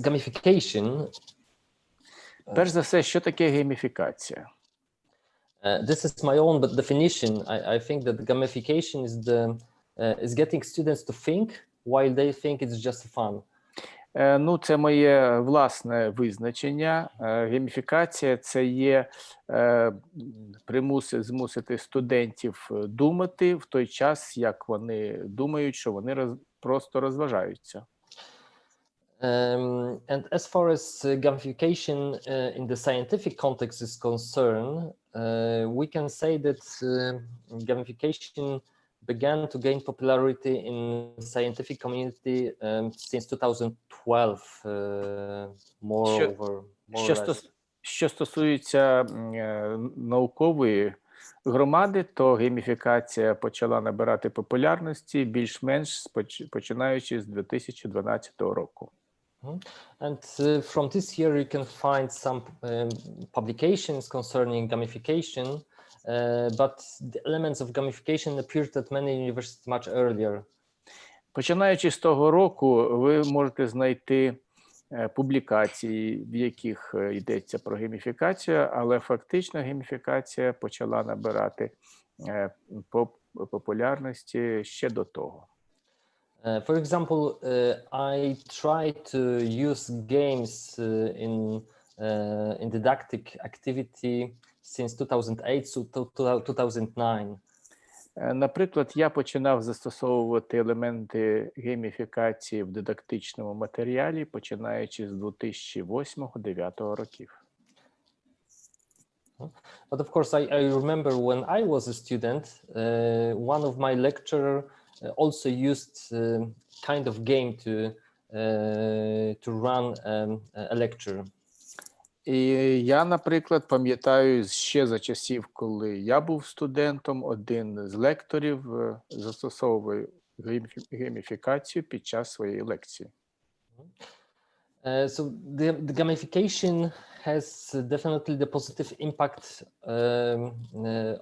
gamification? Перш за все, що таке гейміфікація? This is my own definition. I think that gamification is getting students to think while they think it's just fun. Ну, це моє власне визначення. Гейміфікація – це є змусити студентів думати в той час, як вони думають, що вони просто розважаються. And as far as gamification in the scientific context is concerned, we can say that gamification began to gain popularity in the scientific community since 2012, more or less. Що стосується наукової громади, то гейміфікація почала набирати популярності більш-менш починаючи з 2012 року. And from this year you can find some publications concerning gamification, but the elements of gamification appeared at many universities much earlier. Починаючи з того року, ви можете знайти публікації, в яких йдеться про гейміфікацію, але фактично гейміфікація почала набирати популярності ще до того. For example, I try to use games in didactic activity since 2008 to 2009. Наприклад, я починав застосовувати елементи гейміфікації в дидактичному матеріалі, починаючи з 2008-2009 років. But of course, I remember when I was a student, one of my lecturer also used kind of game to run a lecture. І я, наприклад, пам'ятаю ще за часів, коли я був студентом, один з лекторів застосовував гейміфікацію під час своєї лекції. So the gamification has definitely the positive impact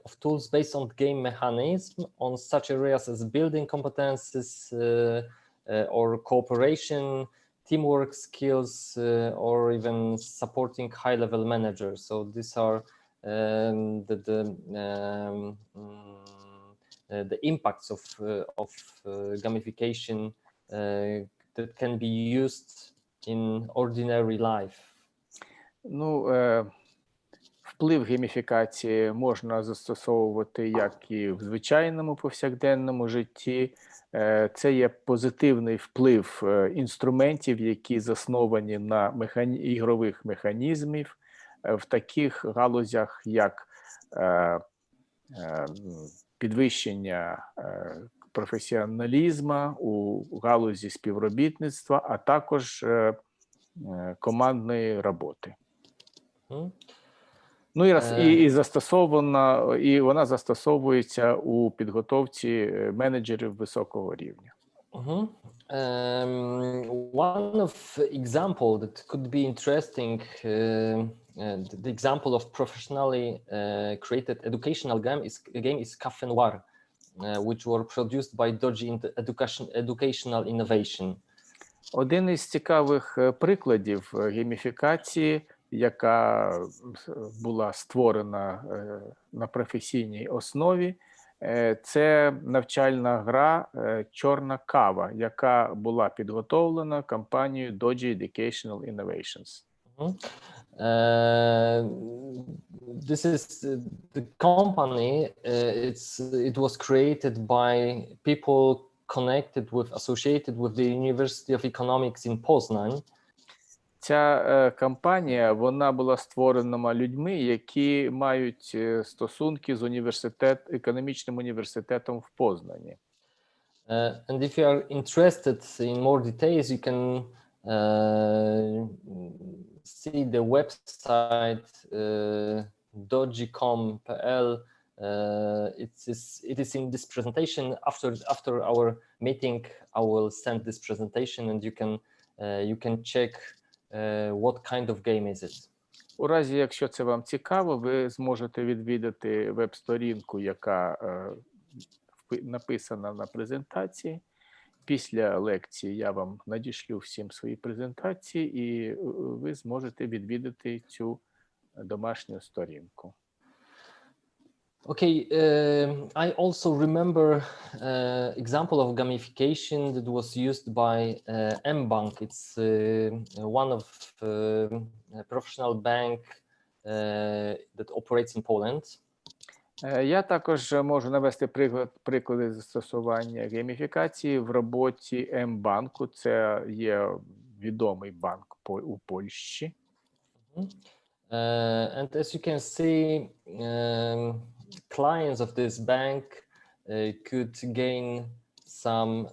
of tools based on game mechanism on such areas as building competences or cooperation, teamwork skills, or even supporting high-level managers. So these are the impacts of gamification that can be used in ordinary life. Ну, вплив гейміфікації можна застосовувати як і в звичайному повсякденному житті. Це є позитивний вплив інструментів, які засновані на ігрових механізмів в таких галузях, як підвищення професіоналізму у галузі співробітництва, а також командної роботи. Ну і вона застосовується у підготовці менеджерів високого рівня. One of example that could be interesting, the example of professionally created educational game is Café Noir, which were produced by Doji Educational Innovation. Один із цікавих прикладів гейміфікації, яка була створена на професійній основі, це навчальна гра «Чорна кава», яка була підготовлена компанією Doji Educational Innovations. This is the company. It was created by people associated with the University of Economics in Poznan. Ця компанія, вона була створена людьми, які мають стосунки з економічним університетом в Познані. And if you are interested in more details, you can see the website doji.com.pl. It is in this presentation. After our meeting, I will send this presentation, and you can check what kind of game is it. У разі, якщо це вам цікаво, ви зможете відвідати веб-сторінку, яка написана на презентації, після лекції я вам надішлю всім свої презентації, і ви зможете відвідати цю домашню сторінку. Okay, I also remember example of gamification that was used by mBank. It's one of a professional bank that operates in Poland. Я також можу навести приклади застосування гейміфікації в роботі мBanku. Це є відомий банк у Польщі. And as you can see, clients of this bank could gain some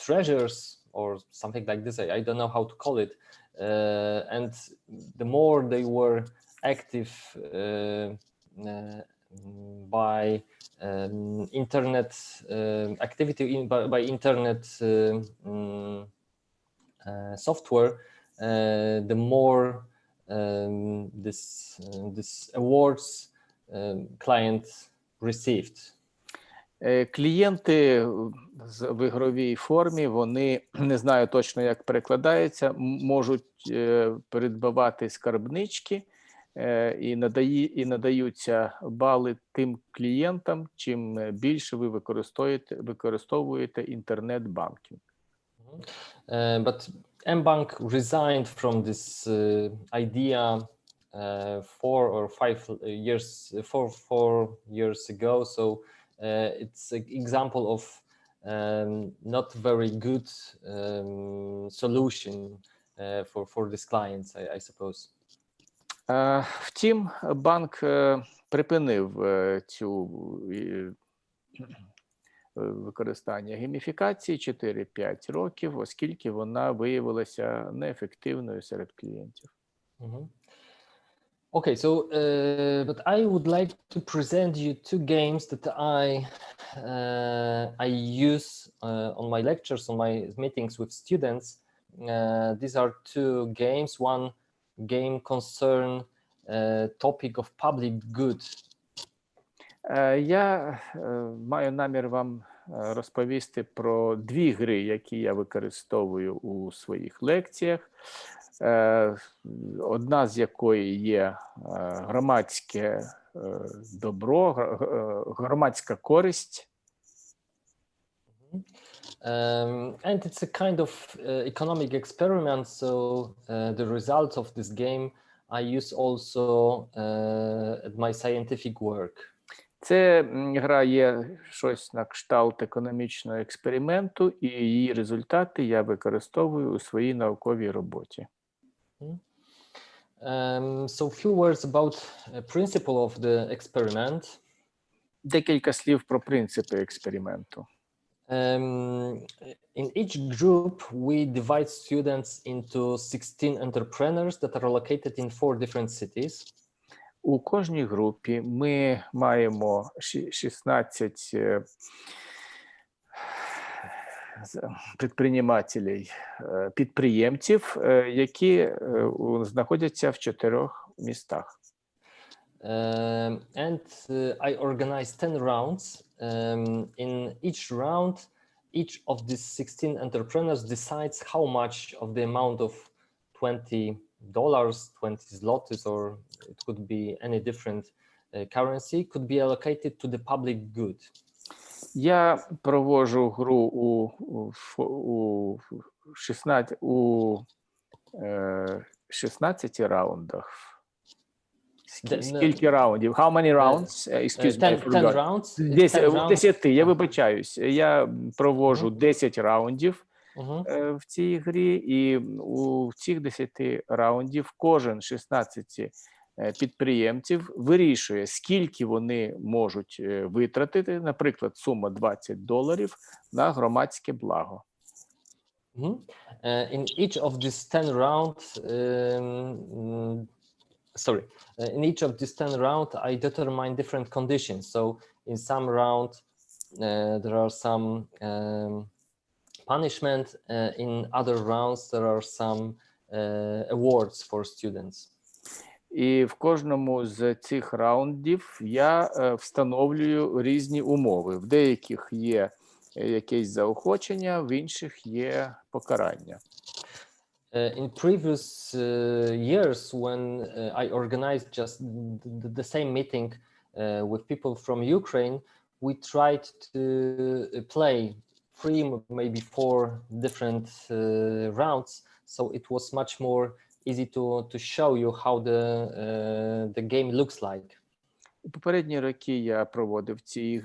treasures or something like this. I don't know how to call it. And the more they were active by internet activity by internet software, the more this awards client received. Клієнти в ігровій формі, вони, не знаю точно, як перекладається, можуть придбавати скарбнички і надаються бали тим клієнтам, чим більше ви використовуєте інтернет-банкінг. But mBank resigned from this idea 4 years ago. So it's an example of not very good solution for these clients, I suppose. Втім, банк припинив цю використання гейміфікації 4-5 років, оскільки вона виявилася неефективною серед клієнтів. Okay, so but I would like to present you two games that I use on my lectures, on my meetings with students. These are two games. One game concern topic of public good. Я маю намір вам розповісти про дві гри, які я використовую у своїх лекціях. Одна з якої є громадське добро, громадська користь. And it's a kind of economic experiment, so the results of this game I use also at my scientific work. Це гра є щось на кшталт економічного експерименту, і її результати я використовую у своїй науковій роботі. So few words about principle of the experiment. Декілька слів про принципи експерименту. In each group, we divide students into 16 entrepreneurs that are located in 4 different cities. У кожній групі ми маємо 16 підприємців, які знаходяться в 4 містах. And I organize 10 rounds. In each round, each of these 16 entrepreneurs decides how much of the amount of $20, 20 zlotys, or it could be any different currency, could be allocated to the public good. Я проводжу гру у 16 раундах. Скільки раундів? How many rounds? Excuse me, I forgot. 10 rounds. 10, я вибачаюсь. Я проводжу 10 раундів в цій грі, і у цих 10 раундів кожен 16 підприємців вирішує, скільки вони можуть витратити, наприклад, сума $20 на громадське благо. In each of these 10 rounds, in each of these 10 rounds, I determine different conditions. So in some round, there are some punishment. In other rounds, there are some awards for students. І в кожному з цих раундів я встановлюю різні умови. В деяких є якесь заохочення, в інших є покарання. In previous years, when I organized just the same meeting with people from Ukraine, we tried to play 3, maybe 4 different rounds. So it was much more easy to show you how the game looks like. У попередні роки я проводив ці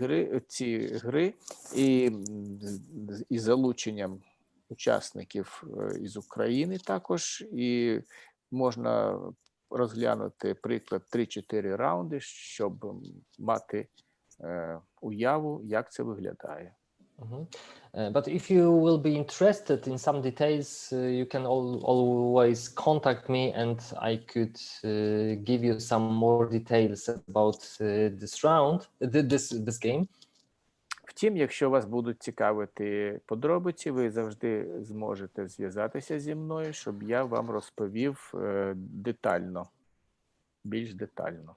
гри і із залученням учасників із України також, і можна розглянути приклад 3-4 раунди, щоб мати уяву, як це виглядає. But if you will be interested in some details, you can always contact me and I could give you some more details about this round, this game. Втім, якщо вас будуть цікавити подробиці, ви завжди зможете зв'язатися зі мною, щоб я вам розповів детально, більш детально.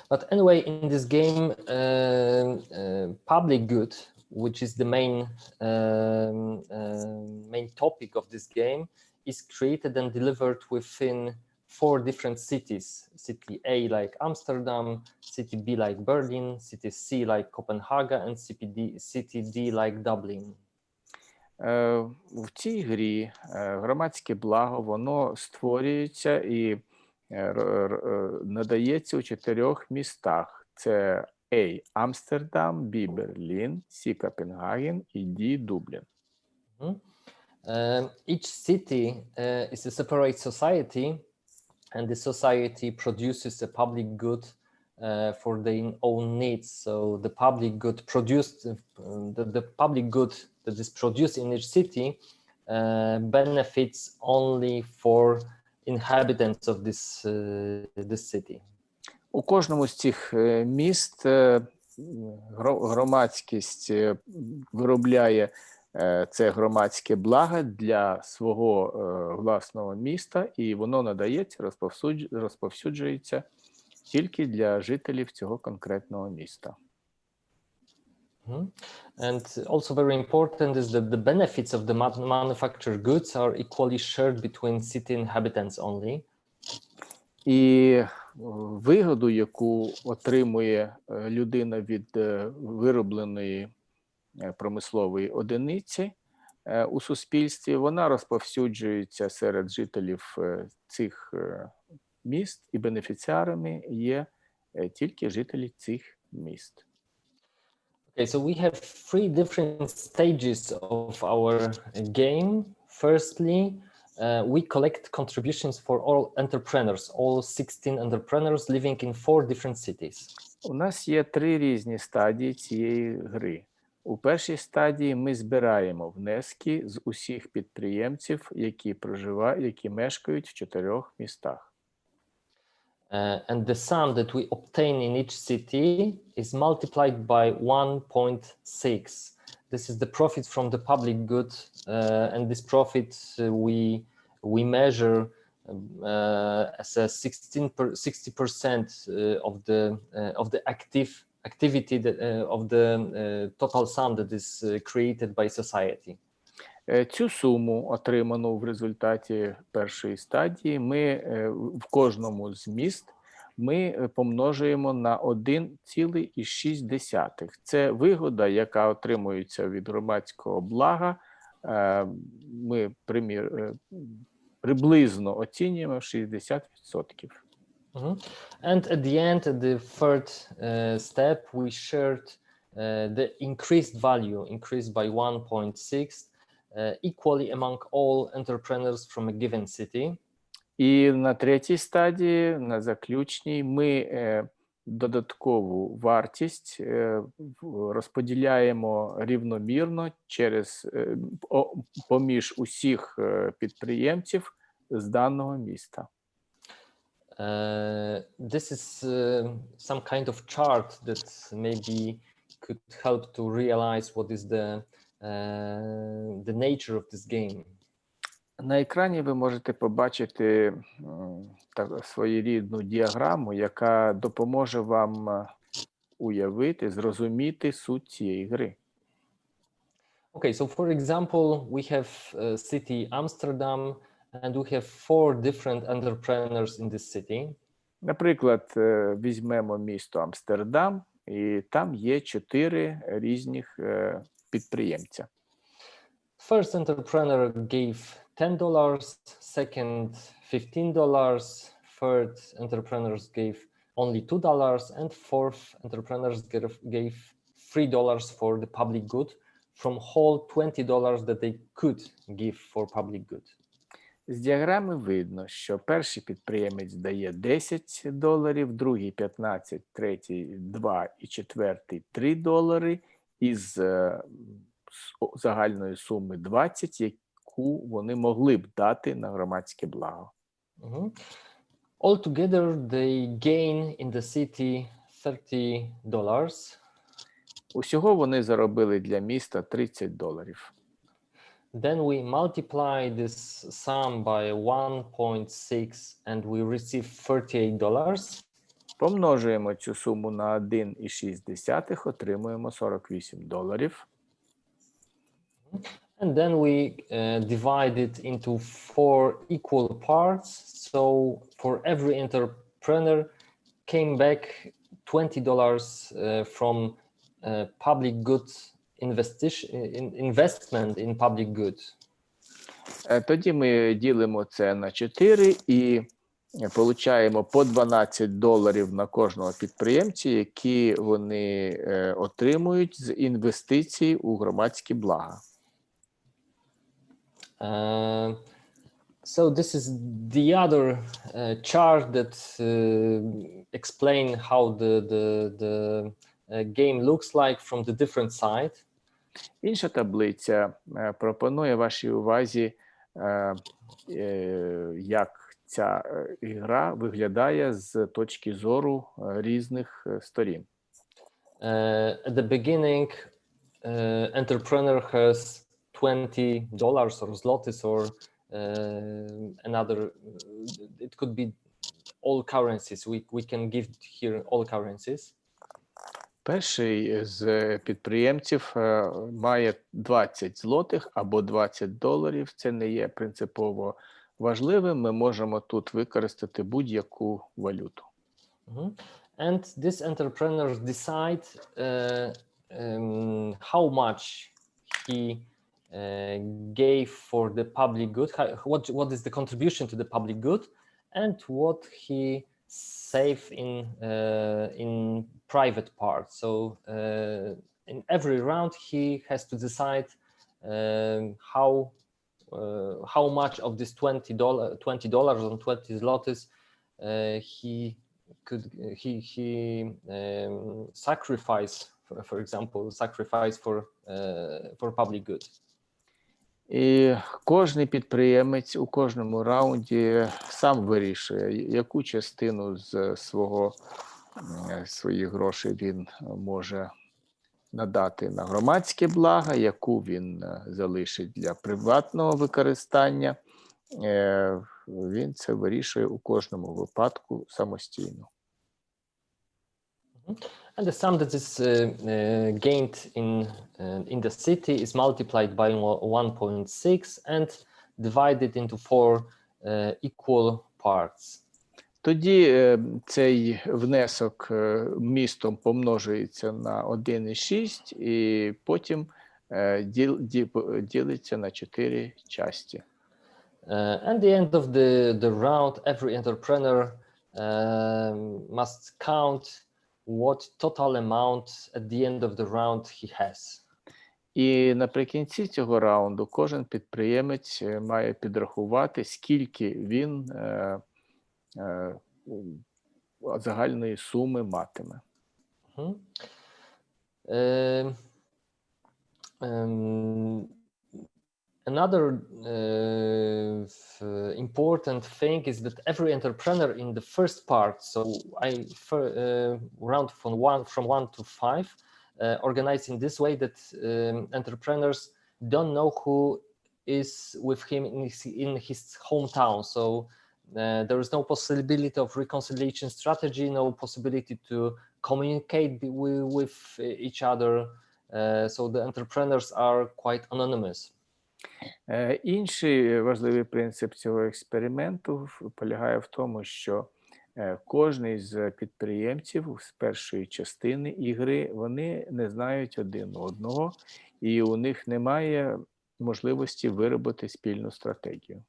But anyway, in this game, public good, which is the main topic of this game, is created and delivered within 4 different cities. City A like Amsterdam, city B like Berlin, city C like Copenhagen, and city D like Dublin. В цій грі громадське благо, воно створюється і надається у 4 містах. Це A – Амстердам, B – Берлін, C – Копенгаген і D – Дублін. Each city is a separate society, and the society produces a public good for their own needs. So the public good produced, the public good that is produced in each city benefits only for inhabitants of this city. У кожному з цих міст громадськість виробляє це громадське благо для свого власного міста, і воно надається, розповсюджується тільки для жителів цього конкретного міста. And also very important is that the benefits of the manufactured goods are equally shared between city inhabitants only. І вигоду, яку отримує людина від виробленої промислової одиниці у суспільстві, вона розповсюджується серед жителів цих міст, і бенефіціарами є тільки жителі цих міст. Okay, so we have 3 different stages of our game. Firstly, we collect contributions for all entrepreneurs, all 16 entrepreneurs living in 4 different cities. У нас є 3 різні стадії цієї гри. У першій стадії ми збираємо внески з усіх підприємців, які мешкають в 4 містах. And the sum that we obtain in each city is multiplied by 1.6. This is the profit from the public good, and this profit we measure as a 60% of the activity of the total sum that is created by society. Цю суму, отриману в результаті першої стадії, ми в кожному з міст ми помножуємо на 1,6. Це вигода, яка отримується від громадського блага. Ми приблизно оцінюємо 60%. And at the end, at the third step, we shared the increased value, increased by 1.6, equally among all entrepreneurs from a given city. І на третій стадії, на заключній, ми додаткову вартість розподіляємо рівномірно поміж усіх підприємців з даного міста. This is some kind of chart that maybe could help to realize what is the nature of this game. На екрані ви можете побачити своєрідну діаграму, яка допоможе вам уявити, зрозуміти суть цієї гри. Okay, so for example, we have city Amsterdam, and we have 4 different entrepreneurs in this city. Наприклад, візьмемо місто Амстердам, і там є 4 різних підприємця. First entrepreneur gave $10, second $15, third entrepreneurs gave only $2, and fourth entrepreneurs gave $3 for the public good from whole $20 that they could give for public good. З діаграми видно, що перший підприємець дає $10, другий 15, третій 2 і четвертий $3 із загальної суми 20, яку вони могли б дати на громадське благо. Altogether, they gain in the city $30. Усього вони заробили для міста $30. Then we multiply this sum by 1.6 and we receive $38. Помножуємо цю суму на 1,6, отримуємо $48. And then we divide it into 4 equal parts. So for every entrepreneur came back $20 from public goods investment in public goods. Тоді ми ділимо це на 4 і получаємо по $12 на кожного підприємця, які вони отримують з інвестицій у громадські блага. So this is the other chart that explain how the game looks like from the different side. Інша таблиця пропонує вашій увазі, як ця гра виглядає з точки зору різних сторін. At the beginning, entrepreneur has $20 or zlotys or another. It could be all currencies. We can give here all currencies. Перший з підприємців має 20 злотих або $20. Це не є принципово важливим. Ми можемо тут використати будь-яку валюту. And this entrepreneur decide how much he gave for the public good, what is the contribution to the public good, and what he save in private part. So in every round he has to decide how much of this $20 and 20 zlotys he sacrifice, for example, for public good. І кожний підприємець у кожному раунді сам вирішує, яку частину з своїх грошей він може надати на громадське благо, яку він залишить для приватного використання. Він це вирішує у кожному випадку самостійно. And the sum that is gained in the city is multiplied by 1.6 and divided into 4 equal parts. Тоді цей внесок містом помножується на 1,6 і потім ділиться на 4 часті. At the end of the round, every entrepreneur must count what total amount at the end of the round he has. І наприкінці цього раунду кожен підприємець має підрахувати, скільки він загальної суми матиме. Another important thing is that every entrepreneur in the first part, so round from 1 to 5, organized in this way that entrepreneurs don't know who is with him in his hometown. So there is no possibility of reconciliation strategy, no possibility to communicate with each other. So the entrepreneurs are quite anonymous. Інший важливий принцип цього експерименту полягає в тому, що кожний з підприємців з першої частини ігри, вони не знають один одного, і у них немає можливості виробити спільну стратегію.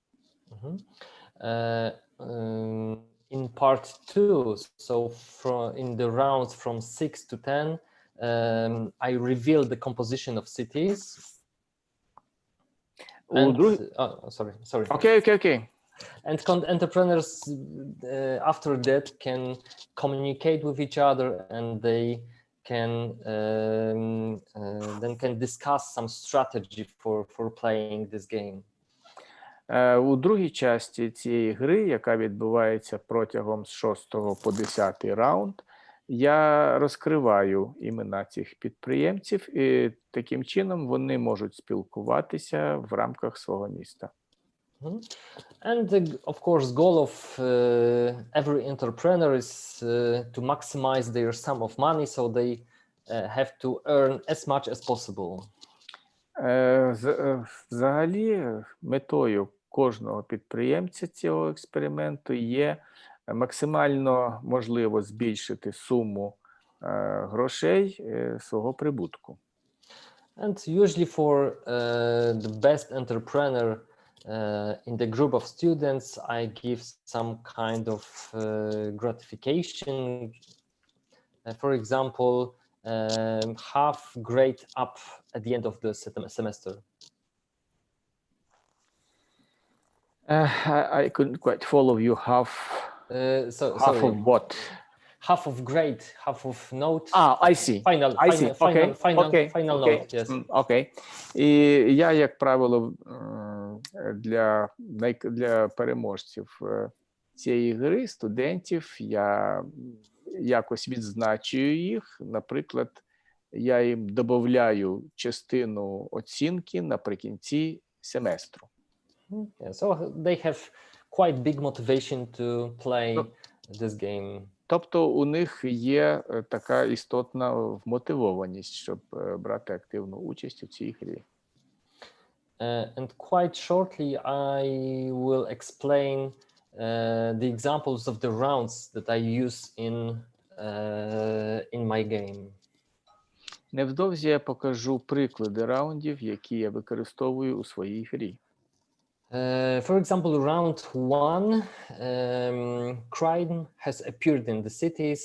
In part 2, so in the rounds from 6 to 10, I revealed the composition of cities. Sorry. Okay. And entrepreneurs after that can communicate with each other, and they can then can discuss some strategy for playing this game. У другій часті цієї гри, яка відбувається протягом з 6 по 10 раунд, я розкриваю імена цих підприємців, і таким чином вони можуть спілкуватися в рамках свого міста. And of course, goal of every entrepreneur is to maximize their sum of money, so they have to earn as much as possible. Взагалі, метою кожного підприємця цього експерименту є максимально можливо збільшити суму грошей свого прибутку. And usually for the best entrepreneur in the group of students, I give some kind of gratification. For example, half grade up at the end of the semester. I couldn't quite follow you. Half of what? Half of grade, half of note. I see. Final note. Yes. Okay. І я, як правило, для переможців цієї гри, студентів, я якось відзначую їх. Наприклад, я їм додаю частину оцінки наприкінці семестру. Yeah, so they have quite big motivation to play this game. Тобто у них є така істотна вмотивованість, щоб брати активну участь у цій грі. And quite shortly, I will explain the examples of the rounds that I use in my game. Невдовзі я покажу приклади раундів, які я використовую у своїй грі. For example, round 1, crime has appeared in the cities.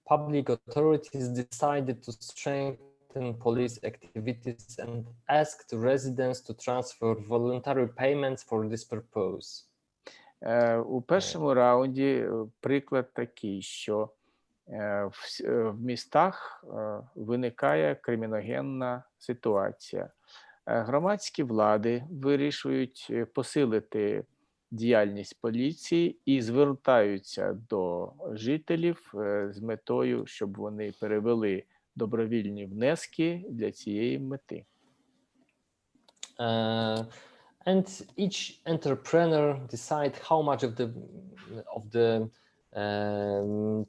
Public authorities decided to strengthen police activities and asked residents to transfer voluntary payments for this purpose. У першому раунді приклад такий, що в містах виникає криміногенна ситуація. Громадські влади вирішують посилити діяльність поліції і звертаються до жителів з метою, щоб вони перевели добровільні внески для цієї мети. And each entrepreneur decide how much of the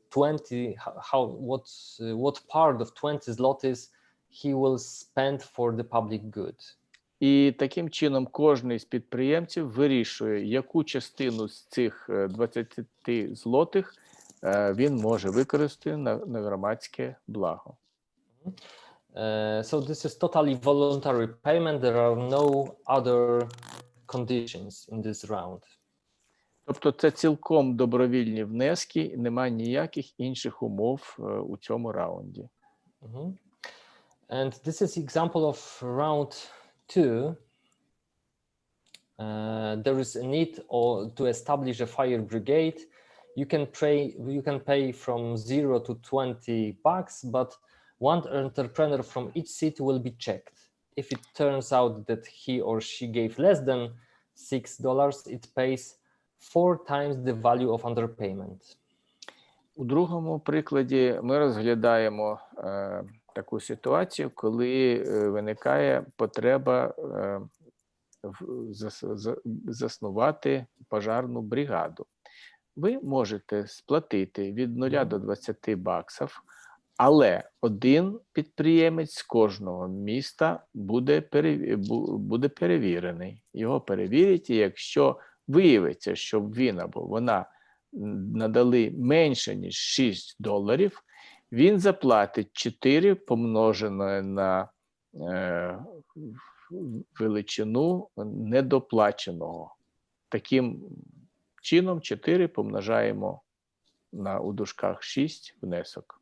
20 what part of 20 zlotys he will spend for the public good. І таким чином кожен з підприємців вирішує, яку частину з цих 20 злотих він може використати на громадське благо. So this is totally voluntary payment. There are no other conditions in this round. Тобто це цілком добровільні внески, немає ніяких інших умов у цьому раунді. And this is example of round 2. There is a need to establish a fire brigade. You can pay from 0 to 20 bucks, but one entrepreneur from each city will be checked. If it turns out that he or she gave less than $6, it pays 4 times the value of underpayment. У другому прикладі ми розглядаємо таку ситуацію, коли виникає потреба заснувати пожарну бригаду. Ви можете сплатити від 0 до 20 баксів, але один підприємець з кожного міста буде перевірений. Його перевірять, і якщо виявиться, що він або вона надали менше, ніж $6, він заплатить 4 помножене на величину недоплаченого. Таким чином 4 помножаємо на у дужках 6 внесок.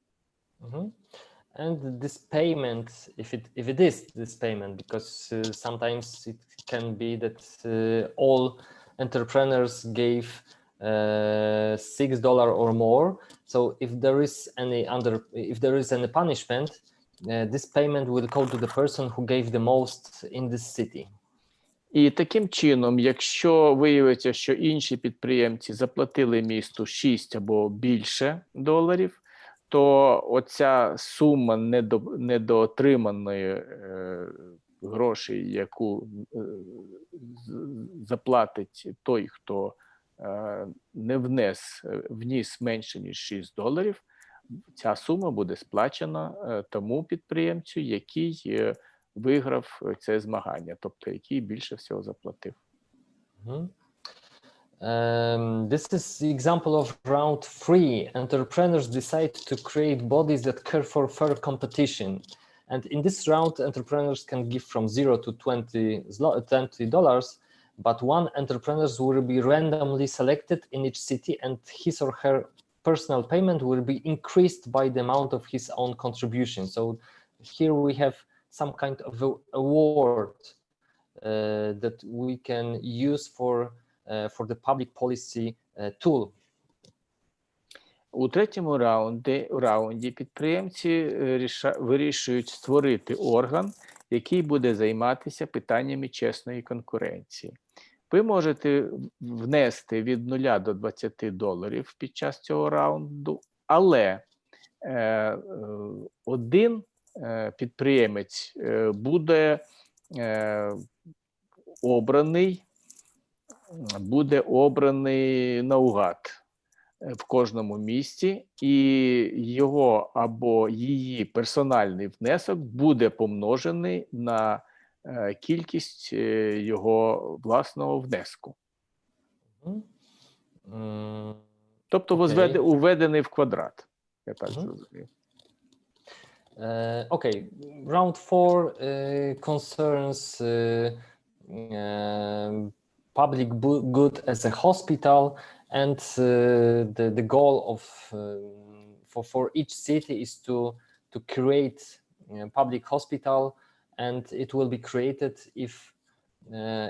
And this payment, if it is this payment, because sometimes it can be that all entrepreneurs gave $6 or more. So if there is any punishment, this payment will go to the person who gave the most in this city. І таким чином, якщо виявиться, що інші підприємці заплатили місту 6 або більше доларів, то оця сума недоотриманої грошей, яку заплатить той, хто не вніс менше, ніж $6, ця сума буде сплачена тому підприємцю, який виграв це змагання, тобто який більше всього заплатив. This is the example of round 3. Entrepreneurs decide to create bodies that care for fair competition. And in this round, entrepreneurs can give from $0 to $20, but one entrepreneur will be randomly selected in each city, and his or her personal payment will be increased by the amount of his own contribution. So here we have some kind of award that we can use for the public policy tool. У третьому раунді підприємці вирішують створити орган, який буде займатися питаннями чесної конкуренції. Ви можете внести від 0 до $20 під час цього раунду, але один підприємець буде обраний наугад в кожному місті, і його або її персональний внесок буде помножений на кількість його власного внеску. Тобто введений в квадрат. Я так зрозумів. Okay, round 4 concerns public good as a hospital, and the goal of for each city is to create a public hospital, and it will be created if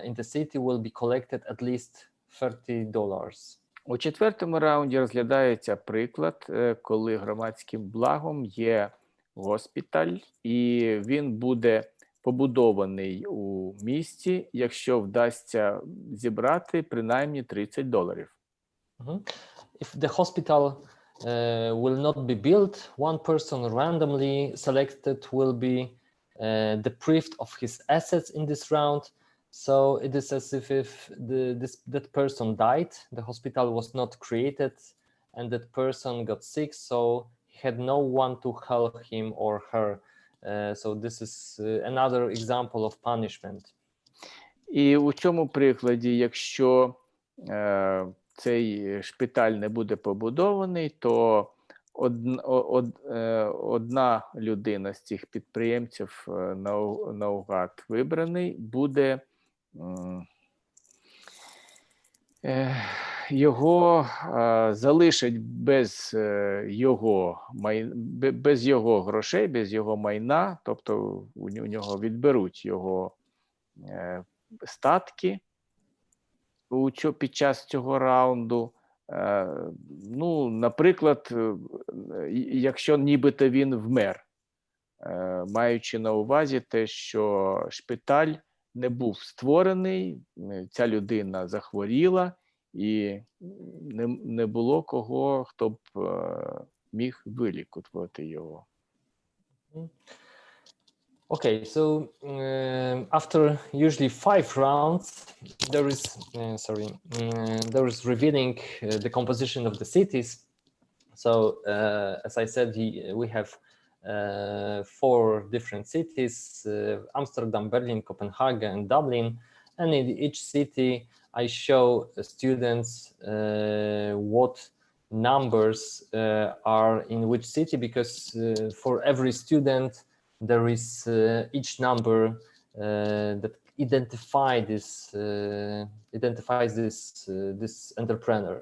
in the city will be collected at least $30. У четвертому раунді розглядається приклад, коли громадським благом є госпіталь, і він буде побудований у місті, якщо вдасться зібрати принаймні $30. If the hospital will not be built, one person randomly selected will be deprived of his assets in this round. So it is as if that person died, the hospital was not created, and that person got sick, so he had no one to help him or her. So this is another example of punishment. І у цьому прикладі, якщо цей шпиталь не буде побудований, то одна людина з цих підприємців наугад вибраний буде його залишать без його грошей, без його майна, тобто у нього відберуть його статки під час цього раунду. Ну, наприклад, якщо нібито він вмер, маючи на увазі те, що шпиталь не був створений, ця людина захворіла, і не було кого, хто б міг вилікувати його. Okay, so after usually 5 rounds, there is there is revealing the composition of the cities. So as I said, we have 4 different cities: Amsterdam, Berlin, Copenhagen, and Dublin. And in each city, I show students what numbers are in which city, because for every student there is each number that identifies this entrepreneur.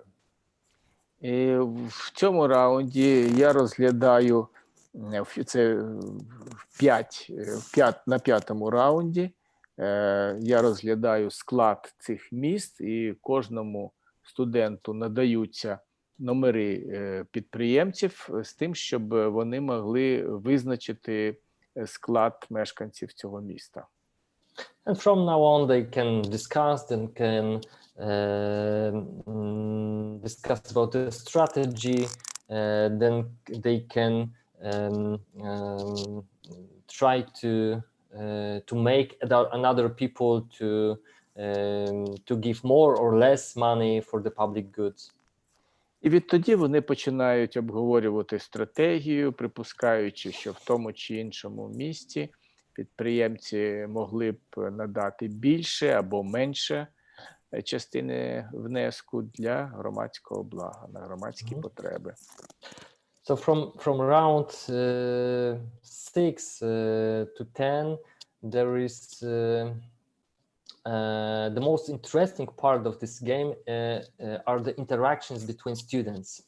І в цьому раунді я розглядаю це на 5-му раунді. Я розглядаю склад цих міст, і кожному студенту надаються номери підприємців з тим, щоб вони могли визначити склад мешканців цього міста. And from now on, they can discuss and can discuss about the strategy. Then they can try to make another people to give more or less money for the public goods. І відтоді вони починають обговорювати стратегію, припускаючи, що в тому чи іншому місті підприємці могли б надати більше або менше частини внеску для громадського блага, на громадські потреби. So from round 6 to 10, there is the most interesting part of this game are the interactions between students.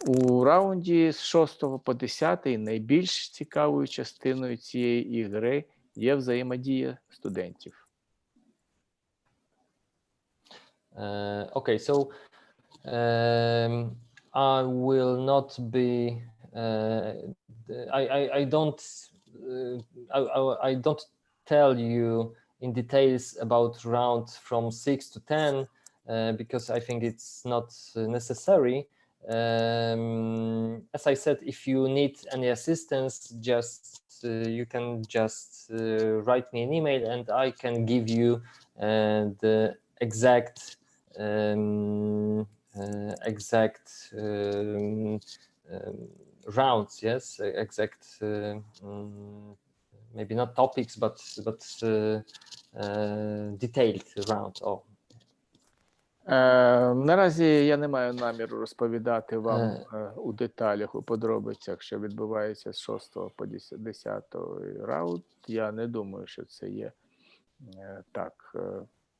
У раунді з 6 по 10 найбільш цікавою частиною цієї ігри є взаємодія студентів. Okay, so I will not be I don't tell you in details about round from 6 to 10 because I think it's not necessary. As I said, if you need any assistance, you can just write me an email and I can give you the exact rounds. Yes, exact maybe not topics, but detailed round. Oh. Наразі я не маю наміру розповідати вам у деталях, у подробицях, що відбувається з 6 по 10 раунд. Я не думаю, що це є так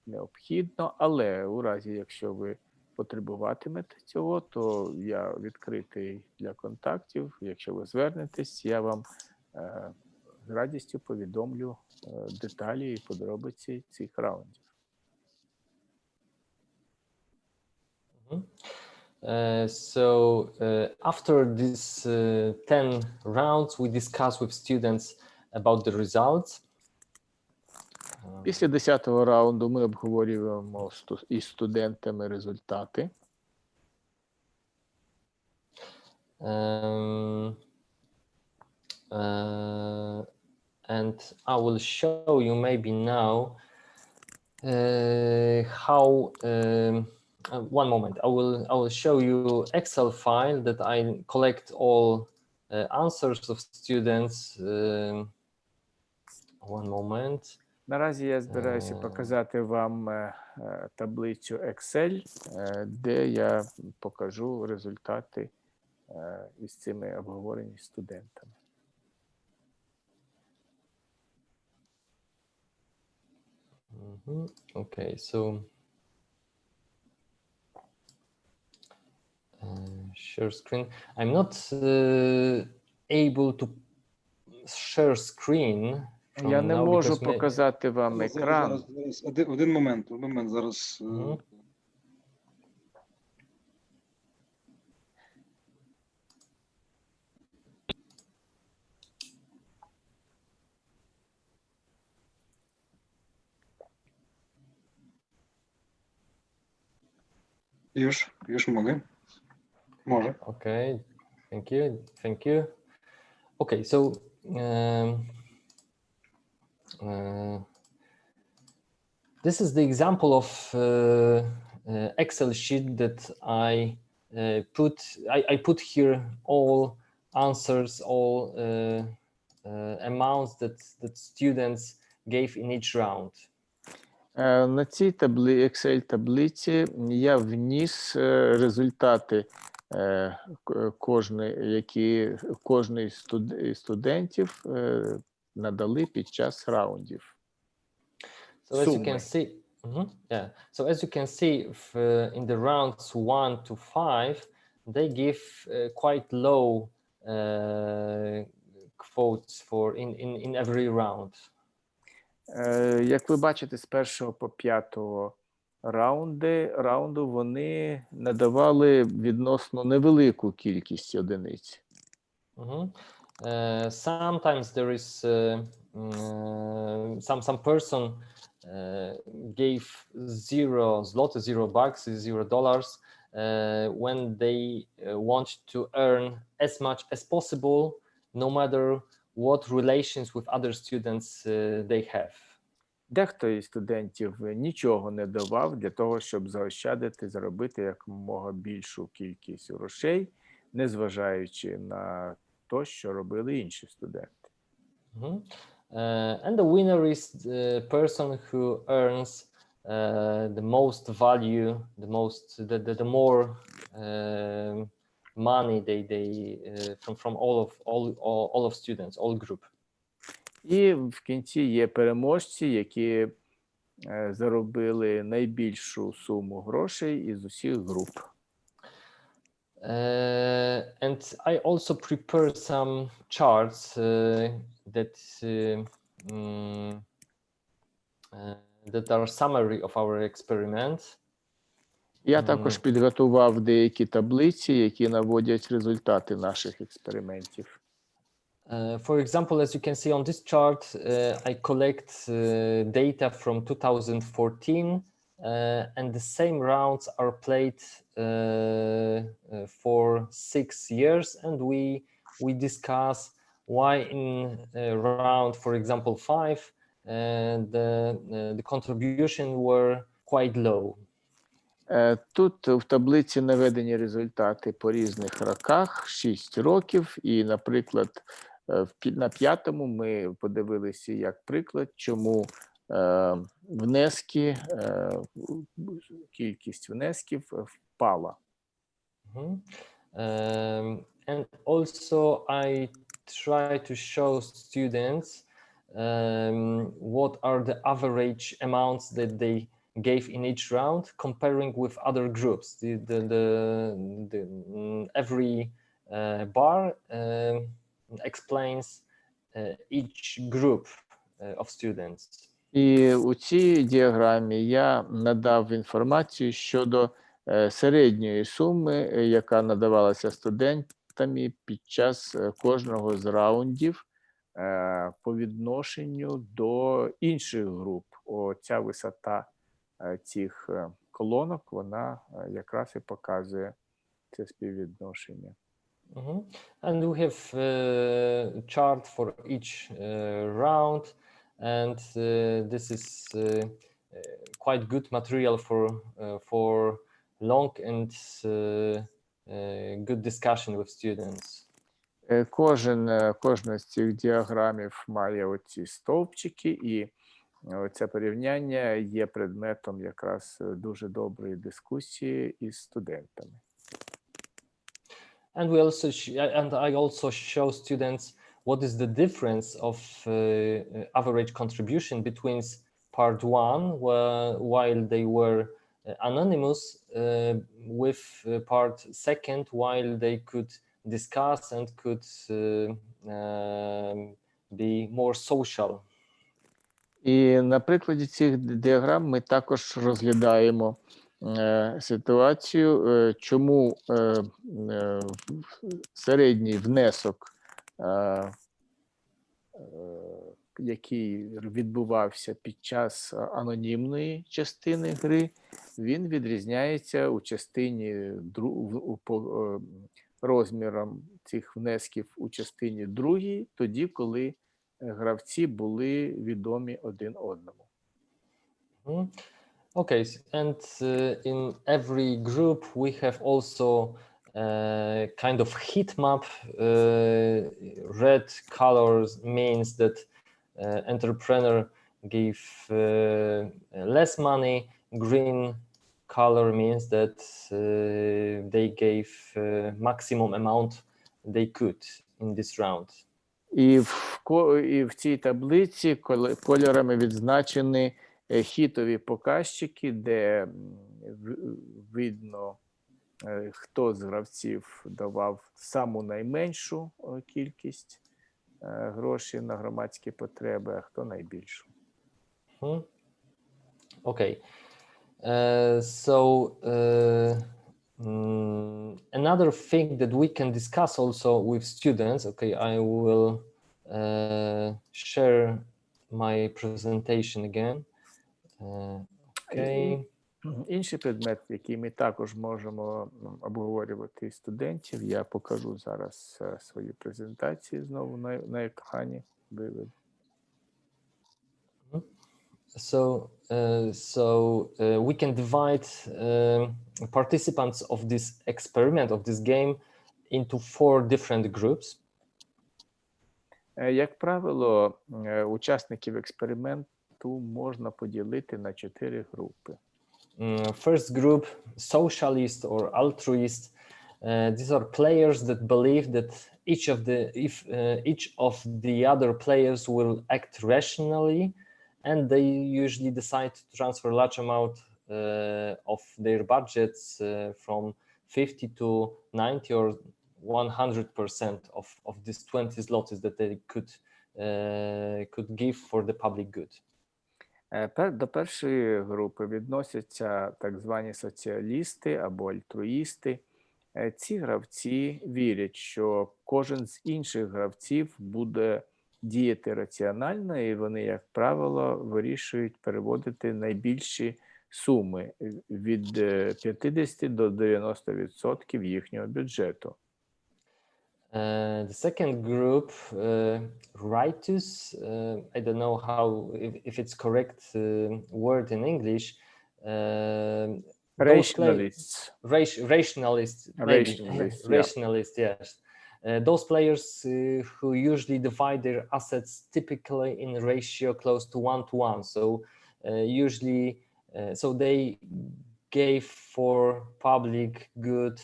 необхідно, але у разі, якщо ви потребуватимете цього, то я відкритий для контактів. Якщо ви звернетесь, я вам з радістю повідомлю деталі і подробиці цих раундів. After these 10 rounds, we discuss with students about the results. Після 10-го раунду ми обговорюємо із студентами результати. And I will show you maybe now how. One moment. I will show you Excel file that I collect all answers of students. One moment. Наразі я збираюся показати вам таблицю Excel, де я покажу результати із цими обговореннями з студентами. Okay, so share screen. I'm not able to share screen. Я не можу показати вам екран. Зараз, один момент, зараз. Już mogę. Może. Okay, thank you. Okay, so This is the example of Excel sheet that I put here all answers, all amounts that students gave in each round. На цій Excel-таблиці я вніс результати, кожний студентів надали під час раундів. So as you can see, So as you can see, in the rounds 1 to 5, they give quite low quotes in every round. Як ви бачите, з 1 по 5 раунду вони надавали відносно невелику кількість одиниць. Sometimes there is some person gave $0, $0 when they want to earn as much as possible, no matter what relations with other students they have. Дехто із студентів нічого не давав для того, щоб заробити якомога більшу кількість грошей, незважаючи на те, що робили інші студенти. And the winner is the person who earns the most value, the more money they from all of students, all group. І в кінці є переможці, які заробили найбільшу суму грошей із усіх груп. And I also prepared some charts that are summary of our experiment. Я також підготував деякі таблиці, які наводять результати наших експериментів. For example, as you can see on this chart, I collect data from 2014, and the same rounds are played for 6 years, and we discuss why in round, for example, 5, the contribution were quite low. Тут в таблиці наведені результати по різних роках, 6 років, і, наприклад, на 5-му ми подивилися як приклад, чому кількість внесків впала. And also I try to show students what are the average amounts that they gave in each round, comparing with other groups. Every bar explains each group of students. І у цій діаграмі я надав інформацію щодо середньої суми, яка надавалася студентами під час кожного з раундів по відношенню до інших груп. Оця висота цих колонок, вона якраз і показує це співвідношення. And we have a chart for each round, and this is quite good material for long and good discussion with students. Кожна з цих діаграмів має оці стовпчики, і це порівняння є предметом якраз дуже доброї дискусії із студентами. And I also show students what is the difference of average contribution between part 1, while they were anonymous, with part 2, while they could discuss and could be more social. І на прикладі цих діаграм ми також розглядаємо ситуацію, чому середній внесок, який відбувався під час анонімної частини гри, він відрізняється у частині розміром цих внесків у частині другій, тоді, коли гравці були відомі один одному. Mhm. Okay, and in every group we have also kind of heat map. Red colors means that entrepreneur gave less money. Green color means that they gave maximum amount they could in this round. І в цій таблиці кольорами відзначені хітові показчики, де видно, хто з гравців давав саму найменшу кількість грошей на громадські потреби, а хто найбільшу. Okay. Another thing that we can discuss also with students, okay, I will share my presentation again. Okay. Інший предмет, який ми також можемо обговорювати із студентів, я покажу зараз свої презентації знову на екрані. We can divide participants of this experiment, of this game, into 4 different groups. Як правило, учасників експерименту можна поділити на 4 групи. First group, socialist or altruist. These are players that believe that each of the other players will act rationally, and they usually decide to transfer large amount of their budgets from 50 to 90 or 100% of these 20 zlotys that they could give for the public good. До першої групи відносяться так звані соціалісти або альтруїсти. Ці гравці вірять, що кожен з інших гравців буде діяти раціонально, і вони, як правило, вирішують переводити найбільші суми від 50 до 90% їхнього бюджету. The second group, rightus, I don't know if it's correct word in English. Rationalists. Rationalists, yes. Those players who usually divide their assets typically in a ratio close to 1:1. So usually, so they gave for public good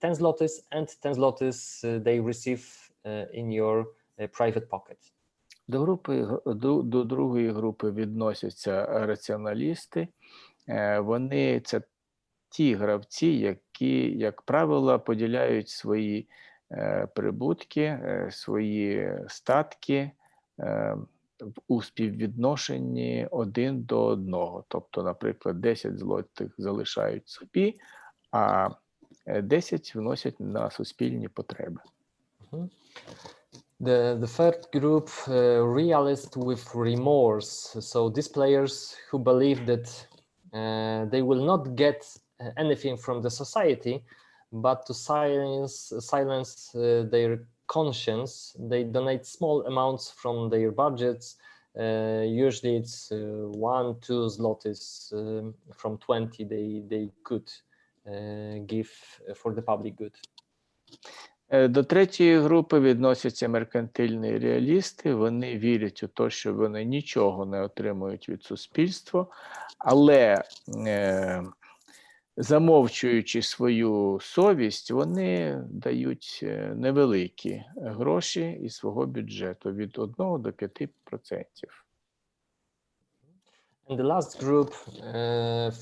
10 zlotys, and 10 zlotys they receive in your private pocket. До другої групи відносяться раціоналісти. Вони – це ті гравці, які, як правило, поділяють свої прибутки, свої статки у співвідношенні 1 до 1. Тобто, наприклад, 10 злотих залишають собі, а 10 вносять на суспільні потреби. The third group, realists with remorse. So these players who believe that they will not get anything from the society, but to silence their conscience, they donate small amounts from their budgets. Usually it's 1-2 zlotys from 20 they could give for the public good. До третьої групи відносяться меркантильні реалісти. Вони вірять у те, що вони нічого не отримують від суспільства, але замовчуючи свою совість, вони дають невеликі гроші із свого бюджету від 1 до 5%. And the last group,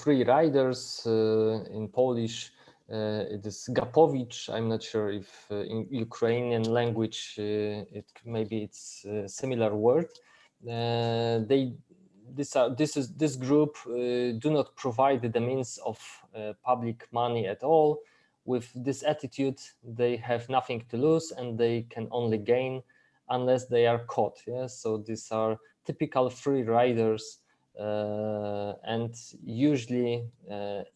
free riders, in Polish, it is Gapowicz. I'm not sure if in Ukrainian language maybe it's a similar word. This group do not provide the means of public money at all. With this attitude, they have nothing to lose and they can only gain unless they are caught. Yeah? So these are typical free riders. And usually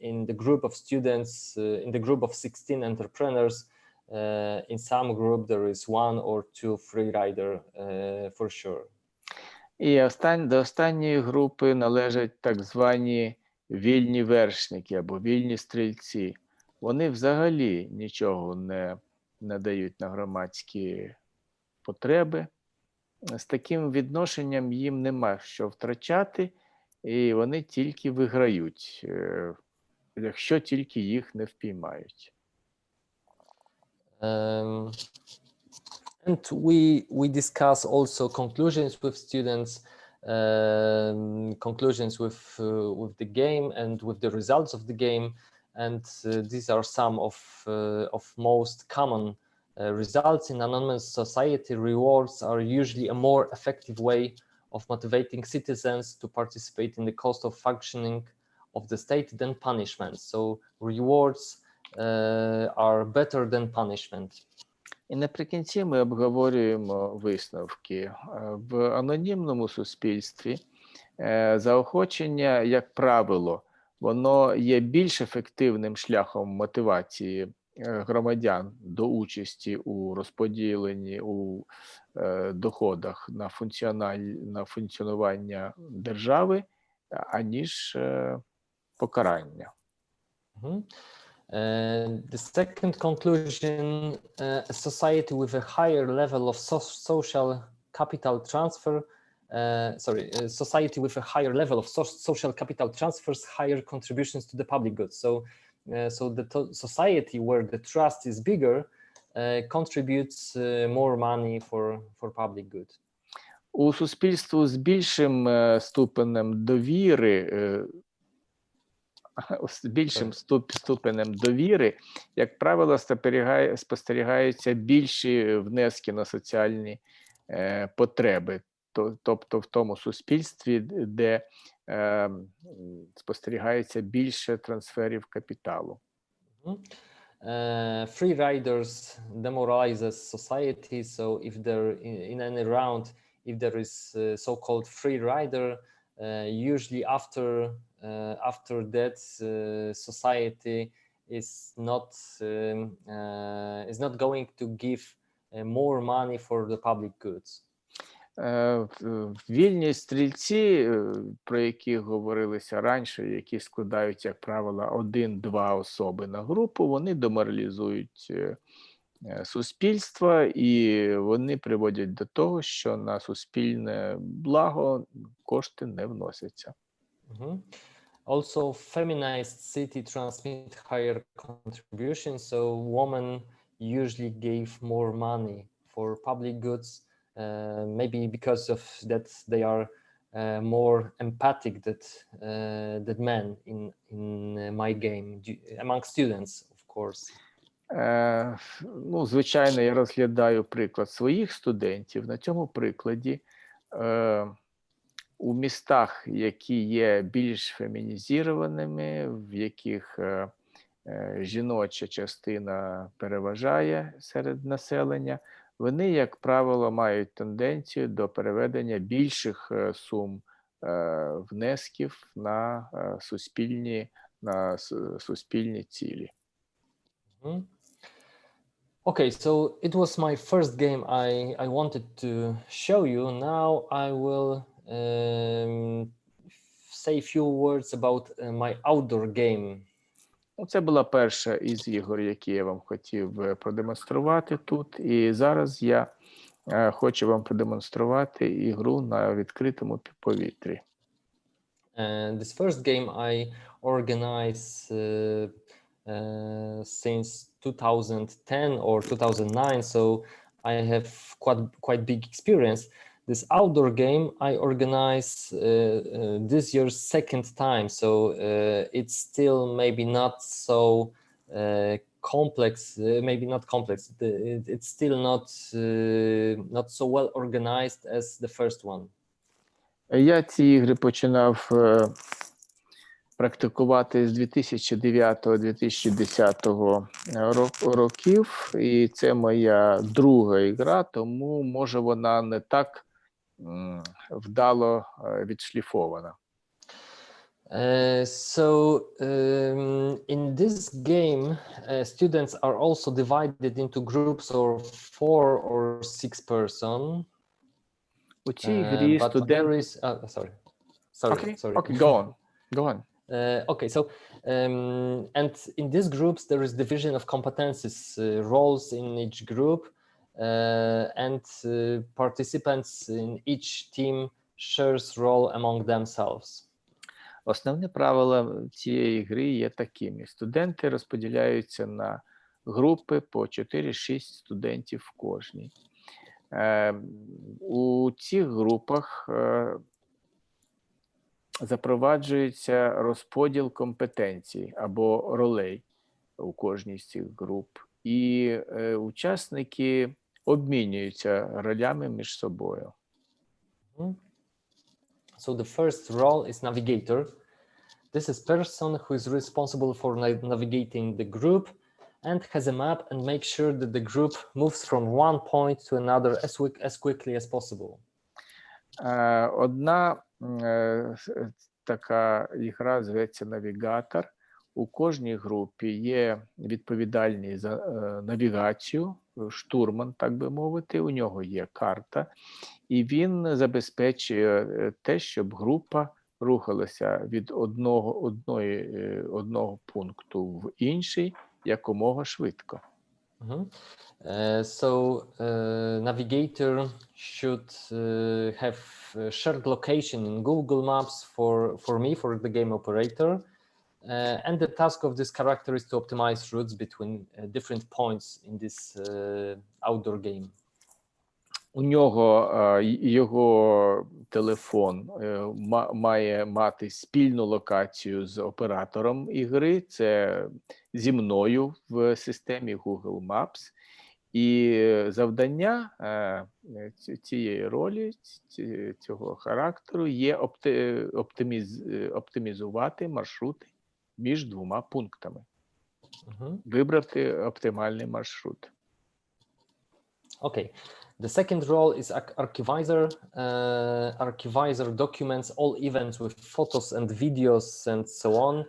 in the group of students, in the group of 16 entrepreneurs, in some group there is one or two free rider for sure. І до останньої групи належать так звані вільні вершники або вільні стрільці. Вони взагалі нічого не надають на громадські потреби. З таким відношенням їм нема що втрачати, і вони тільки виграють, якщо тільки їх не впіймають. And we discuss also conclusions with students, conclusions with the game and with the results of the game, and these are some of most common results in anonymous society. Rewards are usually a more effective way of motivating citizens to participate in the cost of functioning of the state than punishment. So rewards are better than punishment. І наприкінці ми обговорюємо висновки. В анонімному суспільстві заохочення, як правило, воно є більш ефективним шляхом мотивації громадян до участі у розподіленні у доходах на функціонування держави, аніж покарання. The second conclusion, a society with a higher level of social capital transfer, a society with a higher level of social capital transfers higher contributions to the public good. So the society where the trust is bigger contributes more money for public good. У суспільству з більшим ступенем довіри, як правило, спостерігаються більші внески на соціальні потреби, тобто в тому суспільстві, де спостерігається більше трансферів капіталу. Free riders demoralizes society, so if there in any round, if there is so-called free rider, usually after that society is not going to give more money for the public goods. Вільні стрільці, про які говорилося раніше, які складають, як правило, 1-2 особи на групу, вони деморалізують суспільство, і вони приводять до того, що на суспільне благо кошти не вносяться. Also, feminized city transmit higher contributions, so women usually gave more money for public goods, maybe because of that they are more empathic than men in my game, among students, of course. Ну, звичайно, я розглядаю приклад своїх студентів. На цьому прикладі у містах, які є більш фемінізованими, в яких жіноча частина переважає серед населення, вони, як правило, мають тенденцію до переведення більших сум внесків на суспільні цілі. Okay, so it was my first game I wanted to show you. Now I will say a few words about my outdoor game. Це була перша із ігор, які я вам хотів продемонструвати тут. І зараз я хочу вам продемонструвати ігру на відкритому повітрі. This first game I organized since 2010 or 2009, so I have quite big experience. This outdoor game I organized this year's second time, so it's still maybe not so complex. Maybe not complex. It's still not so well organized as the first one. Я ці ігри починав практикувати з 2009-2010 років, і це моя друга ігра, тому, може, вона не так вдало відшліфована. In this game, students are also divided into groups of 4 or 6 person. У цій грі But студент... there is, sorry. Okay, go on. Go on. Okay, so and in these groups there is division of competencies, roles in each group, and participants in each team shares role among themselves. Основне правило цієї гри є такими. Студенти розподіляються на групи по 4-6 студентів в кожній. У цих групах запроваджується розподіл компетенцій або ролей у кожній з цих груп. І учасники обмінюються ролями між собою. So the first role is navigator. This is person who is responsible for navigating the group and has a map and makes sure that the group moves from one point to another as quickly as possible. Одна така ігра зветься навігатор. У кожній групі є відповідальний за навігацію, штурман, так би мовити, у нього є карта, і він забезпечує те, щоб група рухалася від одного пункту в інший якомога швидко. Navigator should have shared location in Google Maps for me, for the game operator. And the task of this character is to optimize routes between different points in this outdoor game. У нього його телефон має мати спільну локацію з оператором ігри, це зі мною в системі Google Maps. І завдання цієї ролі, цього характеру є оптимізувати маршрути між двома пунктами. Вибрати оптимальний маршрут. Okay. The second role is archivizer. Archivizer documents all events with photos and videos and so on,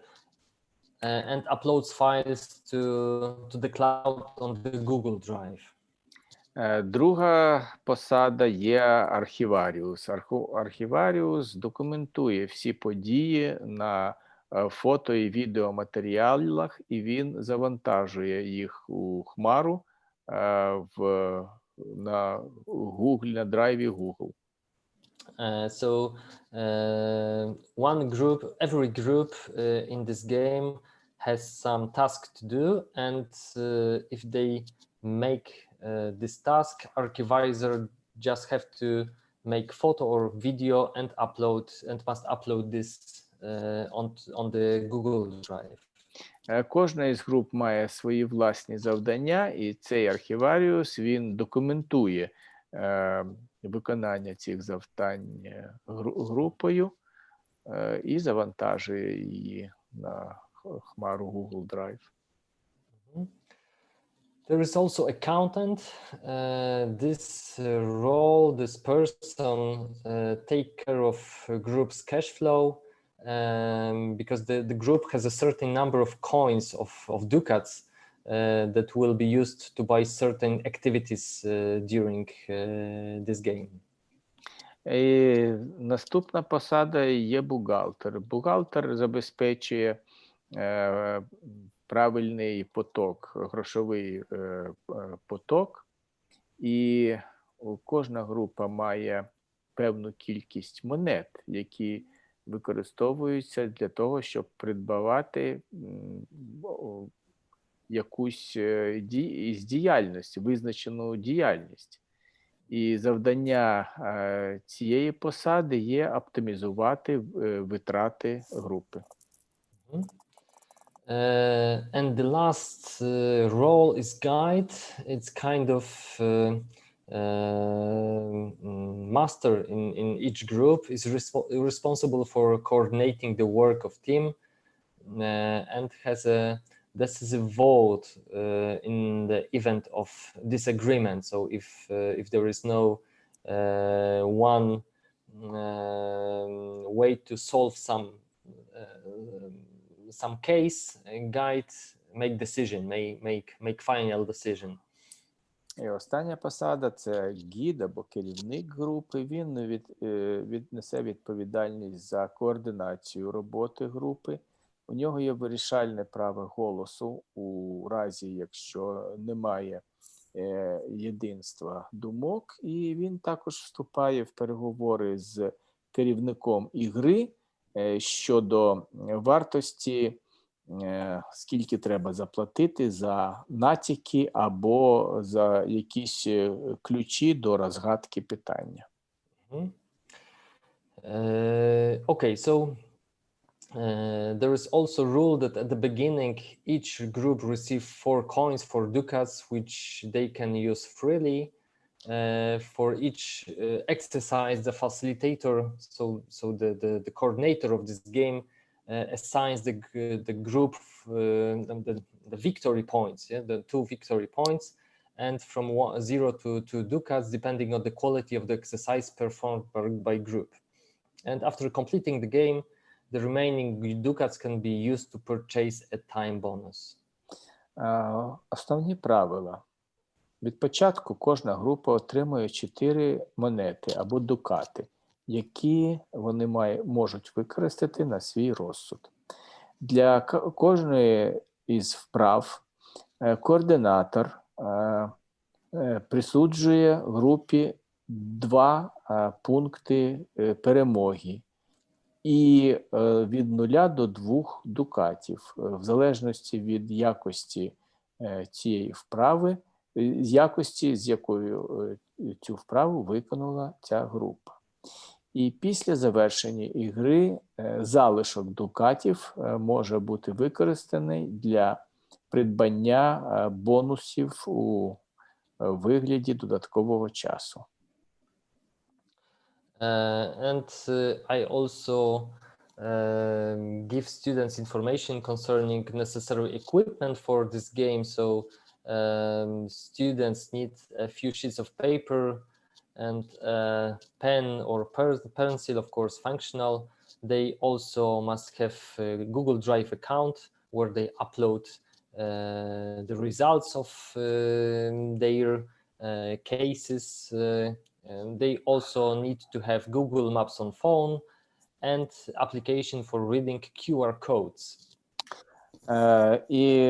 and uploads files to the cloud on the Google Drive. Друга посада є архіваріус. Архіваріус документує всі події на фото і відеоматеріалах, і він завантажує їх у хмару на Google, на драйві Google. Every group in this game has some task to do, and if they make this task, archivizer just have to make photo or video and must upload this on the Google Drive. Кожна із груп має свої власні завдання, і цей архіваріус, він документує виконання цих завдань групою і завантажує її на хмару Google Drive. There is also accountant. This person take care of group's cash flow. Because the group has a certain number of coins of ducats that will be used to buy certain activities during this game. Наступна посада є бухгалтер. Бухгалтер забезпечує правильний поток, грошовий поток, і кожна група має певну кількість монет, які використовуються для того, щоб придбавати якусь із діяльності, визначену діяльність. І завдання цієї посади є оптимізувати витрати групи. And the last role is guide. It's kind of master in each group, is responsible for coordinating the work of team and has a decisive vote in the event of disagreement. So if there is no one way to solve some some case guide, make decision, make final decision. І остання посада – це гід або керівник групи. Він віднесе відповідальність за координацію роботи групи. У нього є вирішальне право голосу у разі, якщо немає єдинства думок. І він також вступає в переговори з керівником ігри щодо вартості, скільки треба заплатити за натяки або за якісь ключі до розгадки питання. Okay, so there is also a rule that at the beginning each group receive 4 coins for ducats, which they can use freely. For each exercise, the facilitator, so the coordinator of this game, assigns the group the victory points, yeah, the 2 victory points, and from 0 to 2 ducats, depending on the quality of the exercise performed by group. And after completing the game, the remaining ducats can be used to purchase a time bonus. Основні правила. Від початку кожна група отримує 4 монети або дукати, які вони можуть використати на свій розсуд. Для кожної із вправ координатор присуджує групі 2 пункти перемоги і від 0 до 2 дукатів, в залежності від якості цієї вправи, з якості, з якою цю вправу виконала ця група. І після завершення ігри залишок дукатів може бути використаний для придбання бонусів у вигляді додаткового часу. I also give students information concerning necessary equipment for this game. So students need a few sheets of paper and a pen or pencil, of course, functional. They also must have a Google Drive account where they upload the results of their cases. And they also need to have Google Maps on phone and application for reading QR codes. І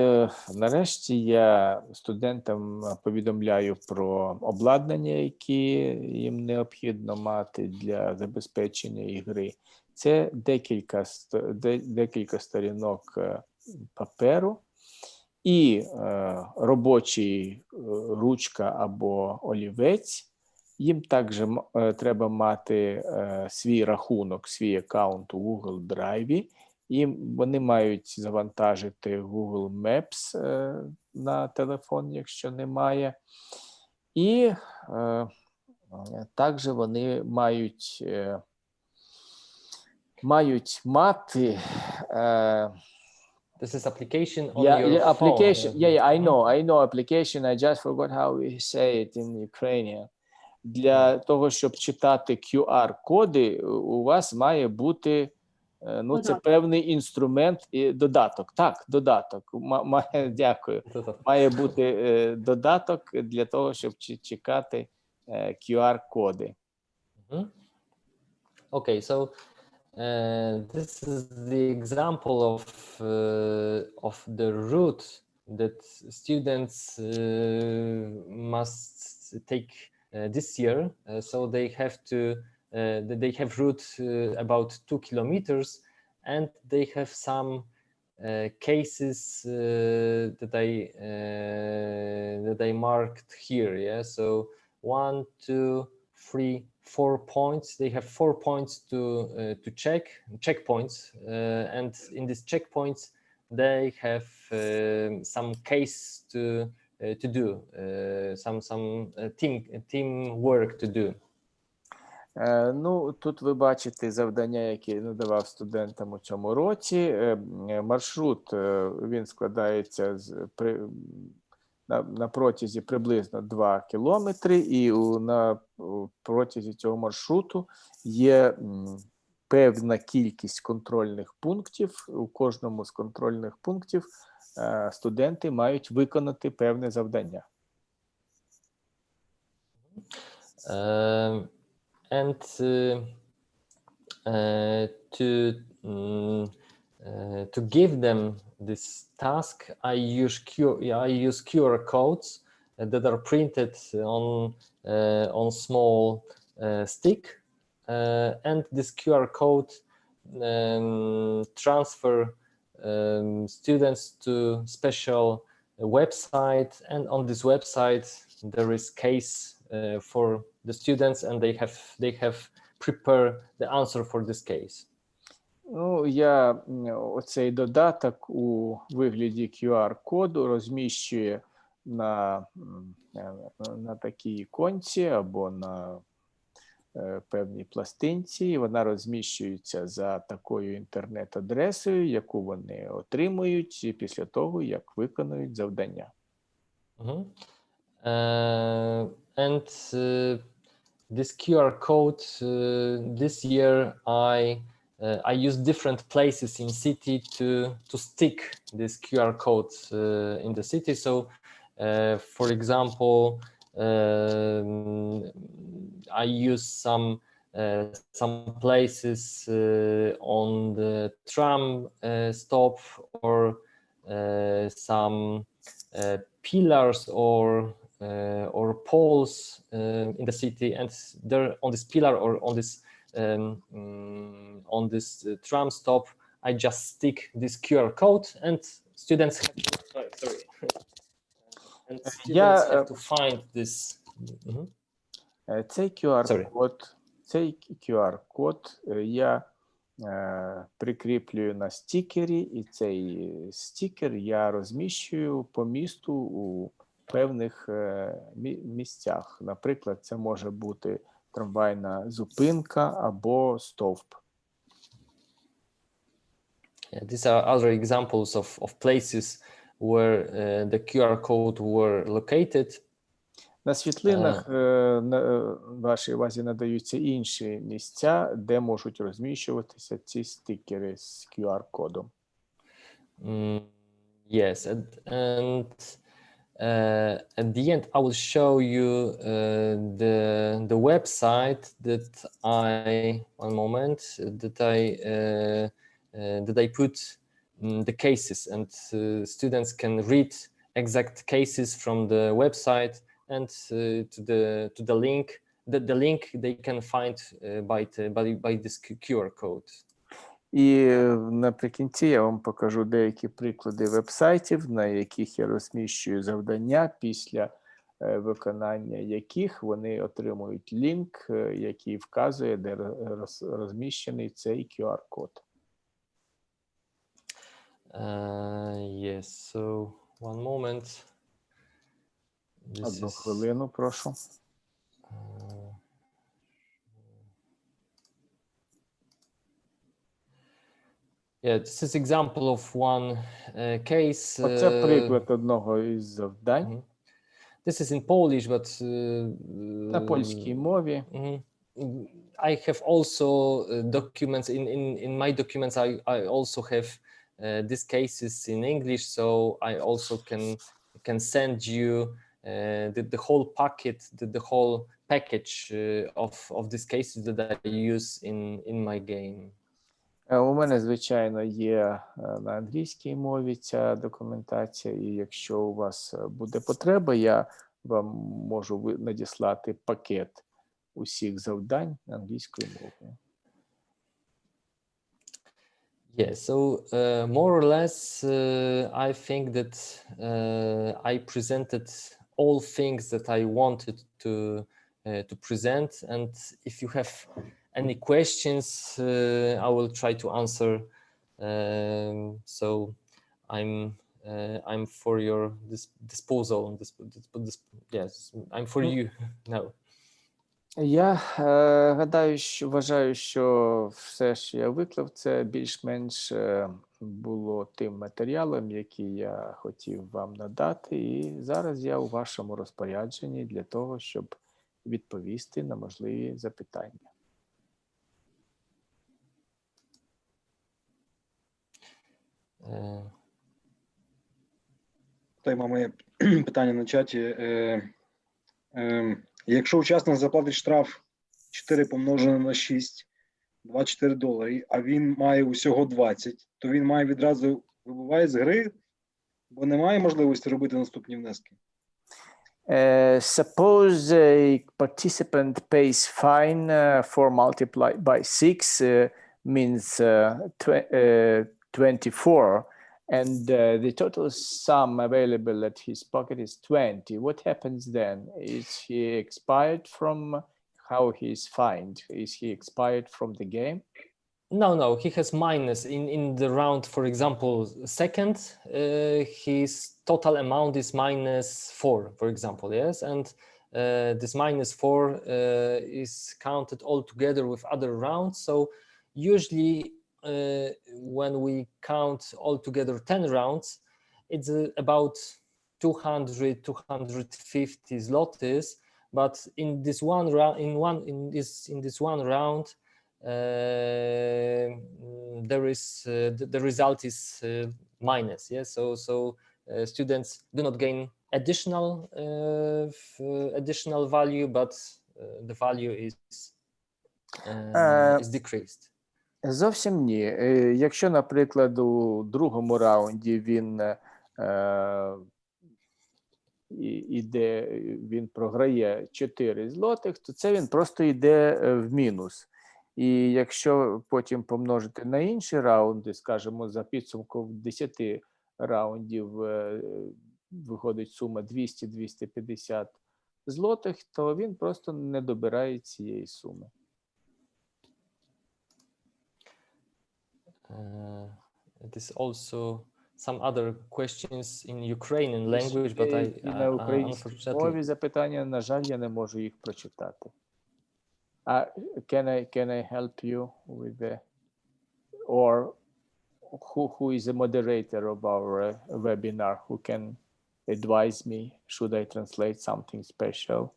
нарешті я студентам повідомляю про обладнання, які їм необхідно мати для забезпечення ігри. Це декілька сторінок паперу і робочий ручка або олівець. Їм також треба мати свій рахунок, свій аккаунт у Google Drive. І вони мають завантажити Google Maps на телефон, якщо немає. І також вони мають мати... This is application on your application. phone. I know application. I just forgot how we say it in Ukrainian. Для того, щоб читати QR-коди, у вас має бути це певний інструмент і додаток. Так, додаток. Дякую. Має бути додаток для того, щоб чекати QR-коди. Okay, so this is the example of the route that students must take this year. So they have route about 2 kilometers, and they have some cases that I marked here. Yeah, so 1, 2, 3, 4 points. They have 4 points to checkpoints, and in these checkpoints they have some case to do, some team work to do. Ну, тут ви бачите завдання, які я надавав студентам у цьому році. Маршрут, він складається на протязі приблизно 2 кілометри, і на протязі цього маршруту є певна кількість контрольних пунктів. У кожному з контрольних пунктів студенти мають виконати певне завдання. And to give them this task, I use QR codes that are printed on small stick, and this QR code transfer students to special website, and on this website there is case for the students, and they have prepared the answer for this case. Ну, я оцей додаток у вигляді QR-коду розміщую на такій іконці або на певній пластинці, і вона розміщується за такою інтернет-адресою, яку вони отримують після того, як виконують завдання. And this QR code, this year I use different places in city to stick this QR code in the city. So, for example, I use some places on the tram stop, or some pillars or poles in the city, and there on this pillar or on this tram stop, I just stick this QR code, and students have to, and students have to find this. Цей QR-код я прикріплюю на стікері, і цей стікер я розміщую по місту у певних місцях. Наприклад, це може бути трамвайна зупинка або стовп. These are other examples of places where the QR code were located. На світлинах вашій увазі надаються інші місця, де можуть розміщуватися ці стикери з QR-кодом. Yes, and at the end I will show you the website that I put the cases, and students can read exact cases from the website, and to the link. The link they can find by this QR code. І наприкінці я вам покажу деякі приклади вебсайтів, на яких я розміщую завдання, після виконання яких вони отримують лінк, який вказує, де розміщений цей QR-код. Yes, so one moment. Одну хвилину, прошу. Yeah, this is example of one case. Оце приклад одного із завдань. This is in Polish, but на польській мові. I have also documents in my documents. I also have these cases in English, so I also can send you the whole packet, the whole package of these cases that I use in my game. У мене, звичайно, є на англійській мові ця документація, і якщо у вас буде потреба, я вам можу надіслати пакет усіх завдань англійською мовою. Yeah, so more or less, I think that I presented all things that I wanted to present, and if you have any questions, I will try to answer. So I'm for your disposal. Yes, I'm for you now. Я вважаю, що все, що я виклав, це більш-менш було тим матеріалом, який я хотів вам надати, і зараз я у вашому розпорядженні для того, щоб відповісти на можливі запитання. Та й має питання на чаті. Якщо учасник заплатить штраф 4 помножене на 6, $24, а він має усього 20, то він має відразу вибуває з гри, бо немає можливості робити наступні внески. Suppose a participant pays fine for multiplied by 6 means 24, and the total sum available at his pocket is 20. What happens then? Is he expired from how he is fined? Is he expired from the game? No, he has minus in the round, for example, second, his total amount is -4, for example, yes, and this -4 is counted all together with other rounds. So usually when we count all together 10 rounds, it's about 200, 250 zlotys, but in this one round, in this one round, the result is minus. Yeah, so students do not gain additional value, but the value is decreased. Зовсім ні. Якщо, наприклад, у другому раунді він програє 4 злотих, то це він просто йде в мінус. І якщо потім помножити на інші раунди, скажімо, за підсумком 10 раундів виходить сума 200-250 злотих, то він просто не добирає цієї суми. It is also some other questions in Ukrainian language, but І на українській мові запитання, на жаль, я не можу їх прочитати. Can I help you with the, or who is the moderator of our webinar who can advise me? Should I translate something special?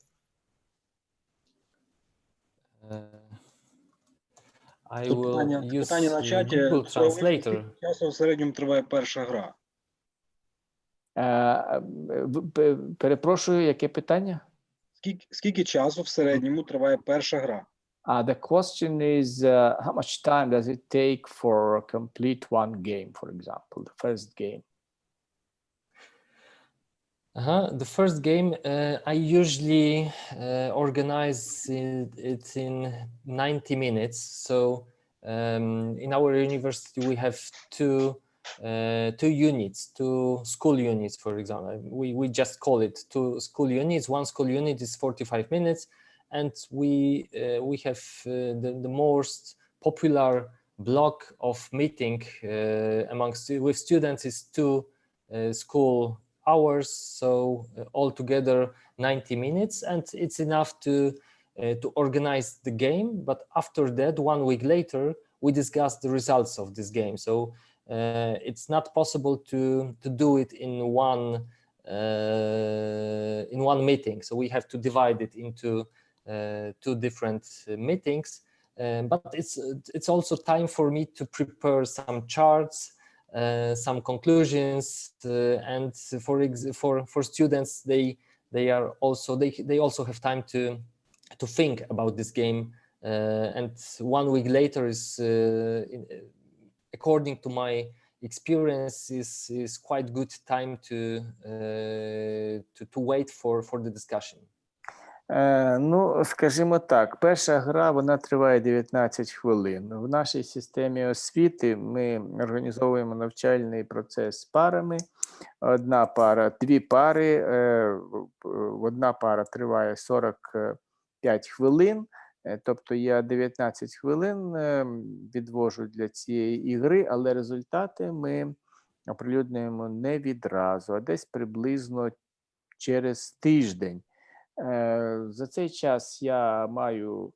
I will use питання на чаті. Google Translator. Часу в середньому триває перша гра. Перепрошую, яке питання? Скільки часу в середньому триває перша гра? The question is, how much time does it take for complete one game, for example, the first game? The first game, I usually organize it in 90 minutes. So in our university, we have two units, two school units, for example. We just call it two school units. One school unit is 45 minutes. And we have the most popular block of meeting with students is 2 school hours, so altogether 90 minutes, and it's enough to organize the game. But after that, 1 week later, we discuss the results of this game. So it's not possible to do it in one meeting. So we have to divide it into 2 different meetings, but it's also time for me to prepare some charts, some conclusions, and for students, they also have time to think about this game, and 1 week later is, according to my experience, is quite good time to wait for the discussion. Ну, скажімо так, перша гра, вона триває 19 хвилин. В нашій системі освіти ми організовуємо навчальний процес парами. Одна пара, 2 пари, одна пара триває 45 хвилин, тобто я 19 хвилин відвожу для цієї ігри, але результати ми оприлюднюємо не відразу, а десь приблизно через тиждень. За цей час я маю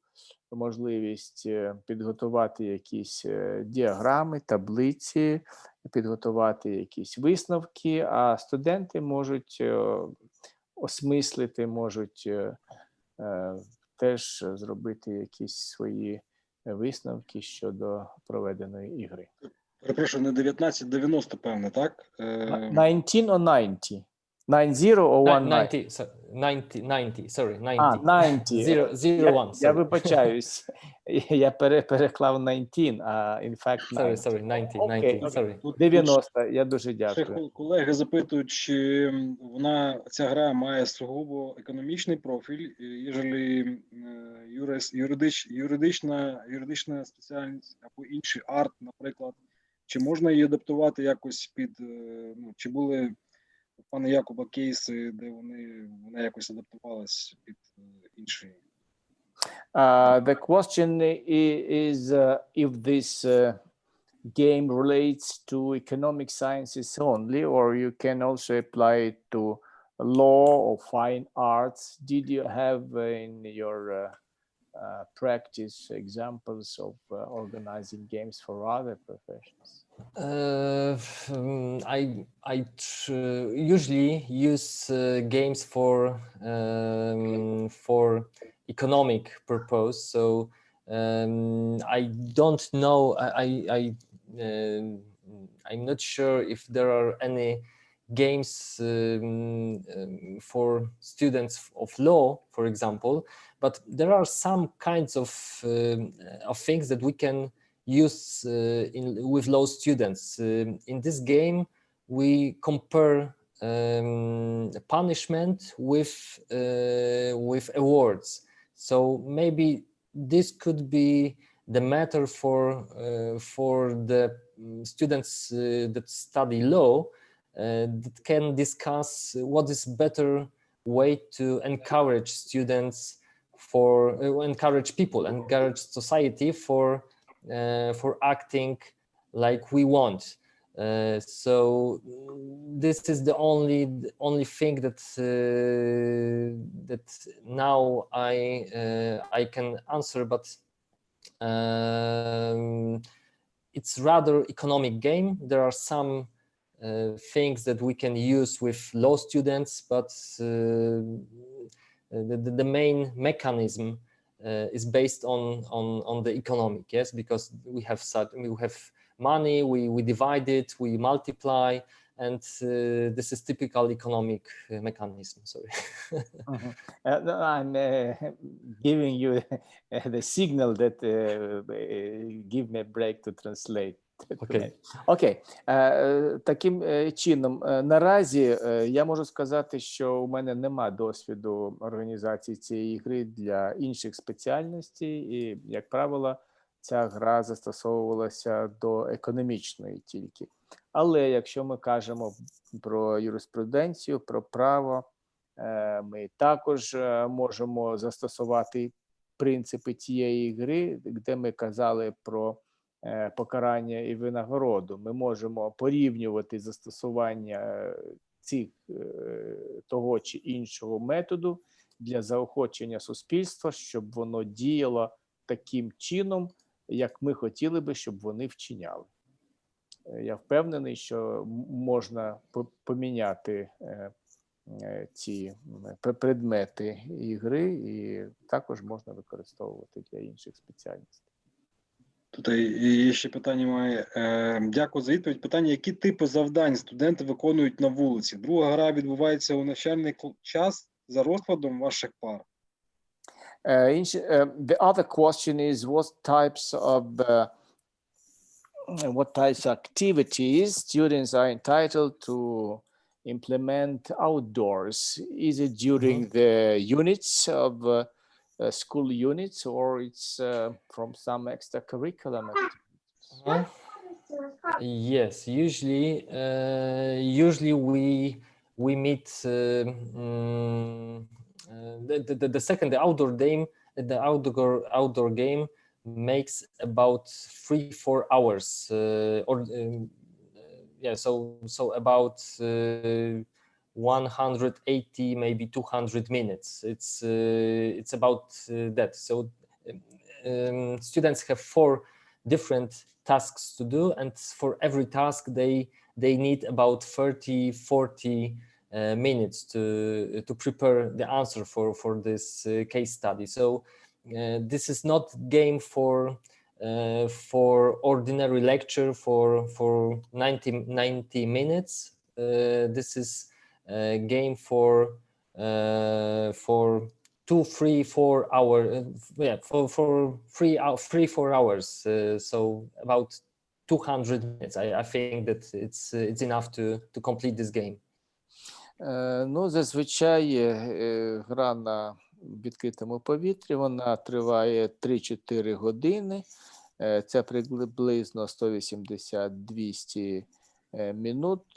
можливість підготувати якісь діаграми, таблиці, підготувати якісь висновки, а студенти можуть осмислити, можуть теж зробити якісь свої висновки щодо проведеної ігри. Перепрошую, не 1990, певне, так? 19 or 90? 90 or 19? 90, sorry, 90. 90. Zero one, Я sorry. вибачаюсь. Я переклав 19, а in fact 90. Sorry, 90, Окей, 90, sorry. Тут 90. Я дуже ще дякую. колеги запитують, чи ця гра має сугубо економічний профіль, єжели юридична спеціальність або інший арт, наприклад. Чи можна її адаптувати якось під, чи були у пана Якуба кейси, де вона якось адаптувалась під інші? The question is if this game relates to economic sciences only, or you can also apply it to law or fine arts. Did you have in your practice examples of organizing games for other professions? I usually use games for economic purpose. So I don't know. I'm not sure if there are any games for students of law, for example. But there are some kinds of things that we can use with law students. In this game, we compare punishment with awards. So maybe this could be the matter for the students that study law that can discuss what is better way to encourage students encourage people, encourage society for acting like we want. So this is the only thing that now I can answer, but it's rather economic game. There are some things that we can use with law students, but the main mechanism is based on the economic, yes, because we have money, we divide it, we multiply, and this is typical economic mechanism. Sorry. I'm giving you the signal that give me a break to translate. Окей. Таким чином, наразі я можу сказати, що у мене нема досвіду організації цієї гри для інших спеціальностей, і, як правило, ця гра застосовувалася до економічної тільки. Але якщо ми кажемо про юриспруденцію, про право, ми також можемо застосувати принципи тієї гри, де ми казали про покарання і винагороду. Ми можемо порівнювати застосування того чи іншого методу для заохочення суспільства, щоб воно діяло таким чином, як ми хотіли би, щоб вони вчиняли. Я впевнений, що можна поміняти ці предмети ігри, і також можна використовувати для інших спеціальностей. Тут є ще питання має. Дякую за відповідь. Питання, які типи завдань студенти виконують на вулиці? Друга гра відбувається у навчальний час за розкладом ваших пар. The other question is what types of activities students are entitled to implement outdoors? Is it during the units of school units, or it's from some extracurricular activities? Yes, usually we meet the outdoor game makes about 3-4 hours so about 180 maybe 200 minutes. It's about that. So students have 4 different tasks to do, and for every task they need about 30-40 minutes to prepare the answer for this case study. So this is not game for for ordinary lecture for 90 minutes. This is a game for 2, 3, 4 hours. Yeah, for 4 hours. So about 200 minutes. I think that it's enough to complete this game. Ну, зазвичай гра на відкритому повітрі, вона триває 3-4 години. Це приблизно 180-200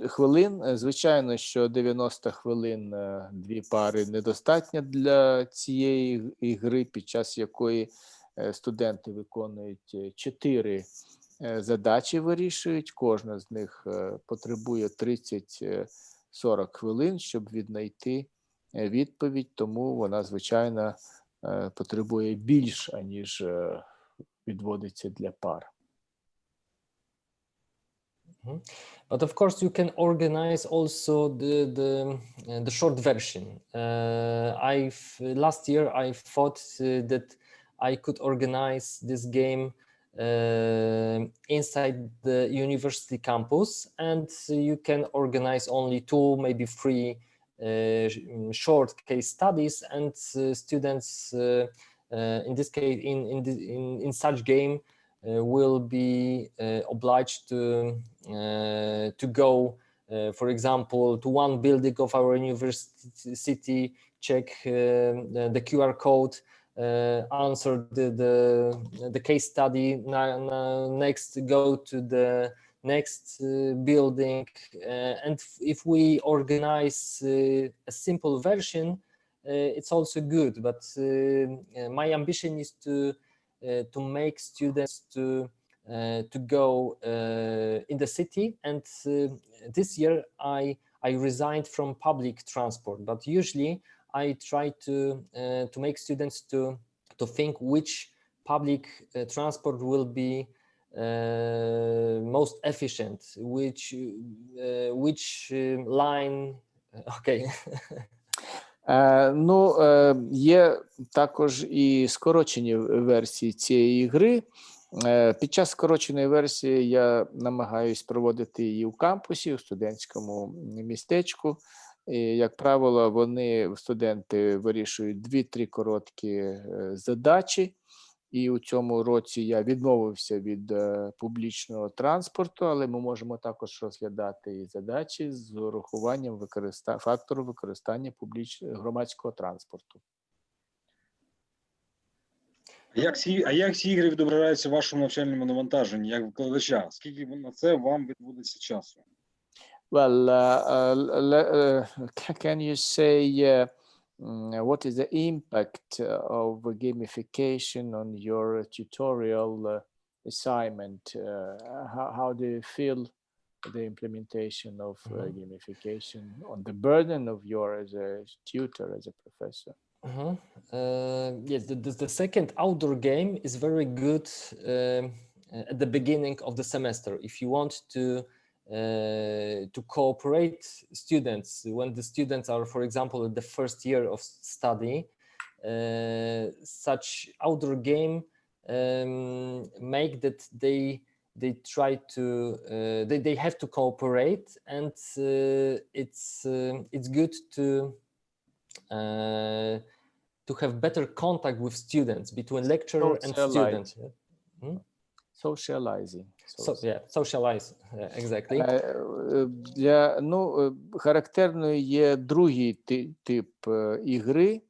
хвилин. Звичайно, що 90 хвилин дві пари недостатньо для цієї гри, під час якої студенти виконують 4 задачі, вирішують. Кожна з них потребує 30-40 хвилин, щоб віднайти відповідь, тому вона, звичайно, потребує більш, аніж відводиться для пар. But of course, you can organize also the short version. Last year I thought that I could organize this game inside the university campus, and you can organize only 2, maybe 3 short case studies, and students in this case in such game will be obliged to go, for example, to one building of our university, check the QR code, answer the case study, next go to the next building, and if we organize a simple version, it's also good. But my ambition is to make students to go in the city, and this year I resigned from public transport, but usually I try to make students to think which public transport will be most efficient, which line. Okay. Ну, є також і скорочені версії цієї гри. Під час скороченої версії я намагаюсь проводити її у кампусі, у студентському містечку. І, як правило, студенти вирішують 2-3 короткі задачі. І у цьому році я відмовився від публічного транспорту, але ми можемо також розглядати і задачі з урахуванням фактору використання громадського транспорту. А як ці ігри відображаються в вашому навчальному навантаженні, як викладача? Скільки на це вам відводиться часу? Well, can you say what is the impact of gamification on your tutorial assignment? How do you feel the implementation of gamification on the burden of your as a tutor, as a professor? Yes, the second outdoor game is very good at the beginning of the semester. If you want to cooperate students, when the students are, for example, at the first year of study, such outdoor game make that they try to they have to cooperate, and it's good to have better contact with students, between lecturer and student. Socializing. Socialize, exactly. Характерною є другий тип ігри.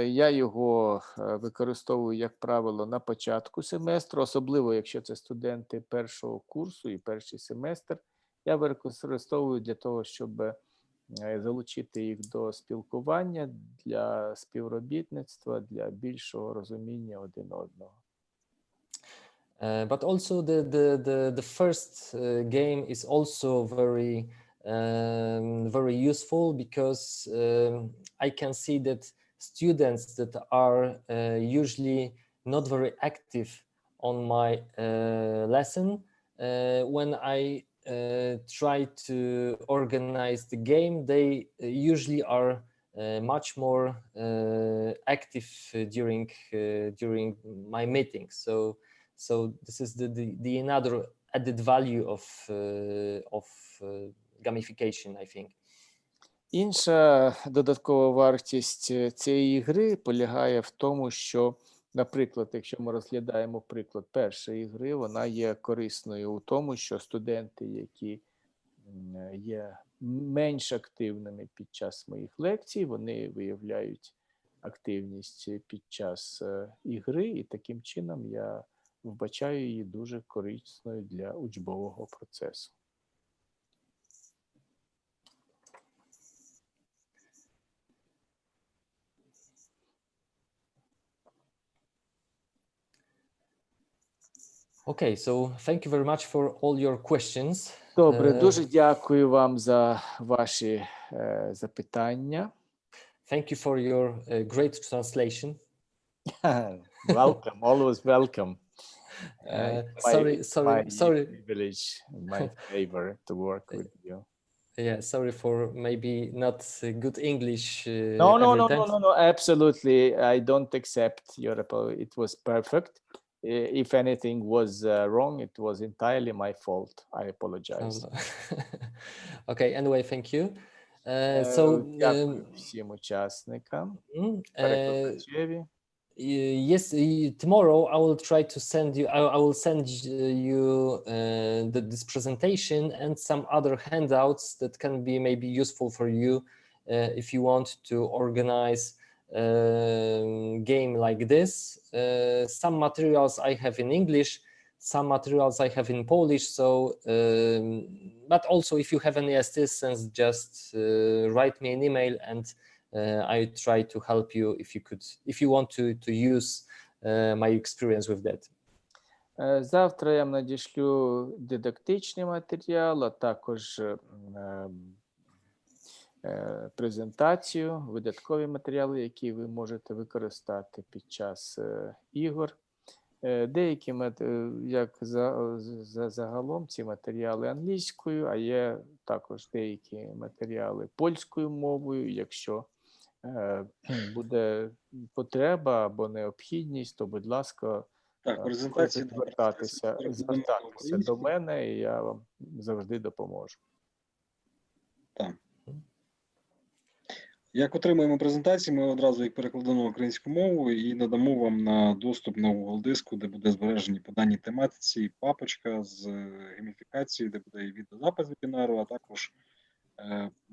Я його використовую, як правило, на початку семестру, особливо, якщо це студенти першого курсу і перший семестр. Я використовую для того, щоб залучити їх до спілкування, для співробітництва, для більшого розуміння один одного. But also the first game is also very useful, because I can see that students that are usually not very active on my lesson, when I try to organize the game, they usually are much more active during my meetings. So this is the another added value of gamification, I think. Інша додаткова вартість цієї гри полягає в тому, що, наприклад, якщо ми розглядаємо приклад першої гри, вона є корисною у тому, що студенти, які є менш активними під час моїх лекцій, вони виявляють активність під час ігри, і таким чином я вбачаю її дуже корисною для учбового процесу. Okay, so thank you very much for all your questions. Добре, дуже дякую вам за ваші запитання. Thank you for your great translation. Welcome, always welcome. Sorry. Privilege, my favor to work with you. Yeah, sorry for maybe not good English. No, every time. absolutely. I don't accept your apology. It was perfect. If anything was wrong, it was entirely my fault. I apologize. Okay, anyway, thank you. Дякую всім учасникам. Перекладачеві. Yes, tomorrow I will try to send you. I will send you this presentation and some other handouts that can be maybe useful for you if you want to organize game like this. Some materials I have in English, some materials I have in Polish. So, but also if you have any assistance, just write me an email and I try to help you if you want to use my experience with that. Завтра я вам надішлю дидактичний матеріал, а також презентацію, видаткові матеріали, які ви можете використати під час ігор. Деякі, як загалом, ці матеріали англійською, а є також деякі матеріали польською мовою. Якщо буде потреба або необхідність, то, будь ласка, звертатися до мене, і я вам завжди допоможу. Так. Як отримаємо презентації, ми одразу їх перекладемо на українську мову і надамо вам на доступ на Google диску, де буде збережені по даній тематиці папочка з гейміфікацією, де буде і відеозапис вебінару, а також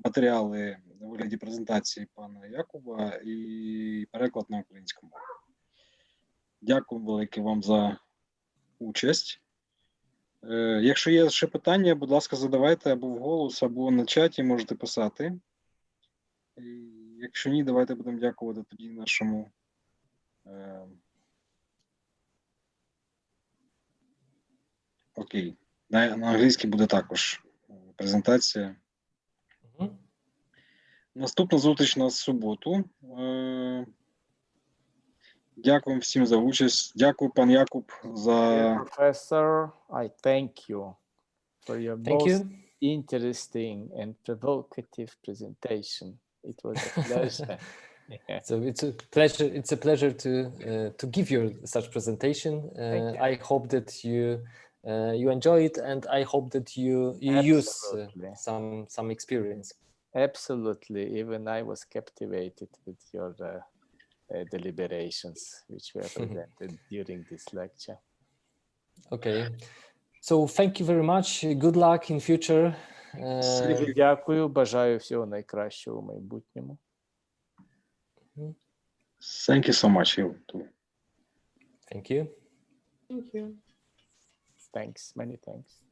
матеріали у вигляді презентації пана Якуба і переклад на українську мову. Дякую велике вам за участь. Якщо є ще питання, будь ласка, задавайте або вголос, або на чаті можете писати. Якщо ні, давайте будемо дякувати тоді нашому окей. На англійській буде також презентація. Наступна зустріч у нас в суботу. Дякую всім за участь. Дякую, пан Якуб, за... Professor, I thank you for your most interesting and provocative presentation. It was a pleasure. So it's a pleasure to give you such presentation. I hope that you enjoy it, and I hope that you use some experience. Absolutely. Even I was captivated with your deliberations, which were presented during this lecture. Okay. So thank you very much. Good luck in future. Дякую. Бажаю всього найкращого в майбутньому. Thank you so much, you too. Thank you. Thank you. Thanks. Many thanks.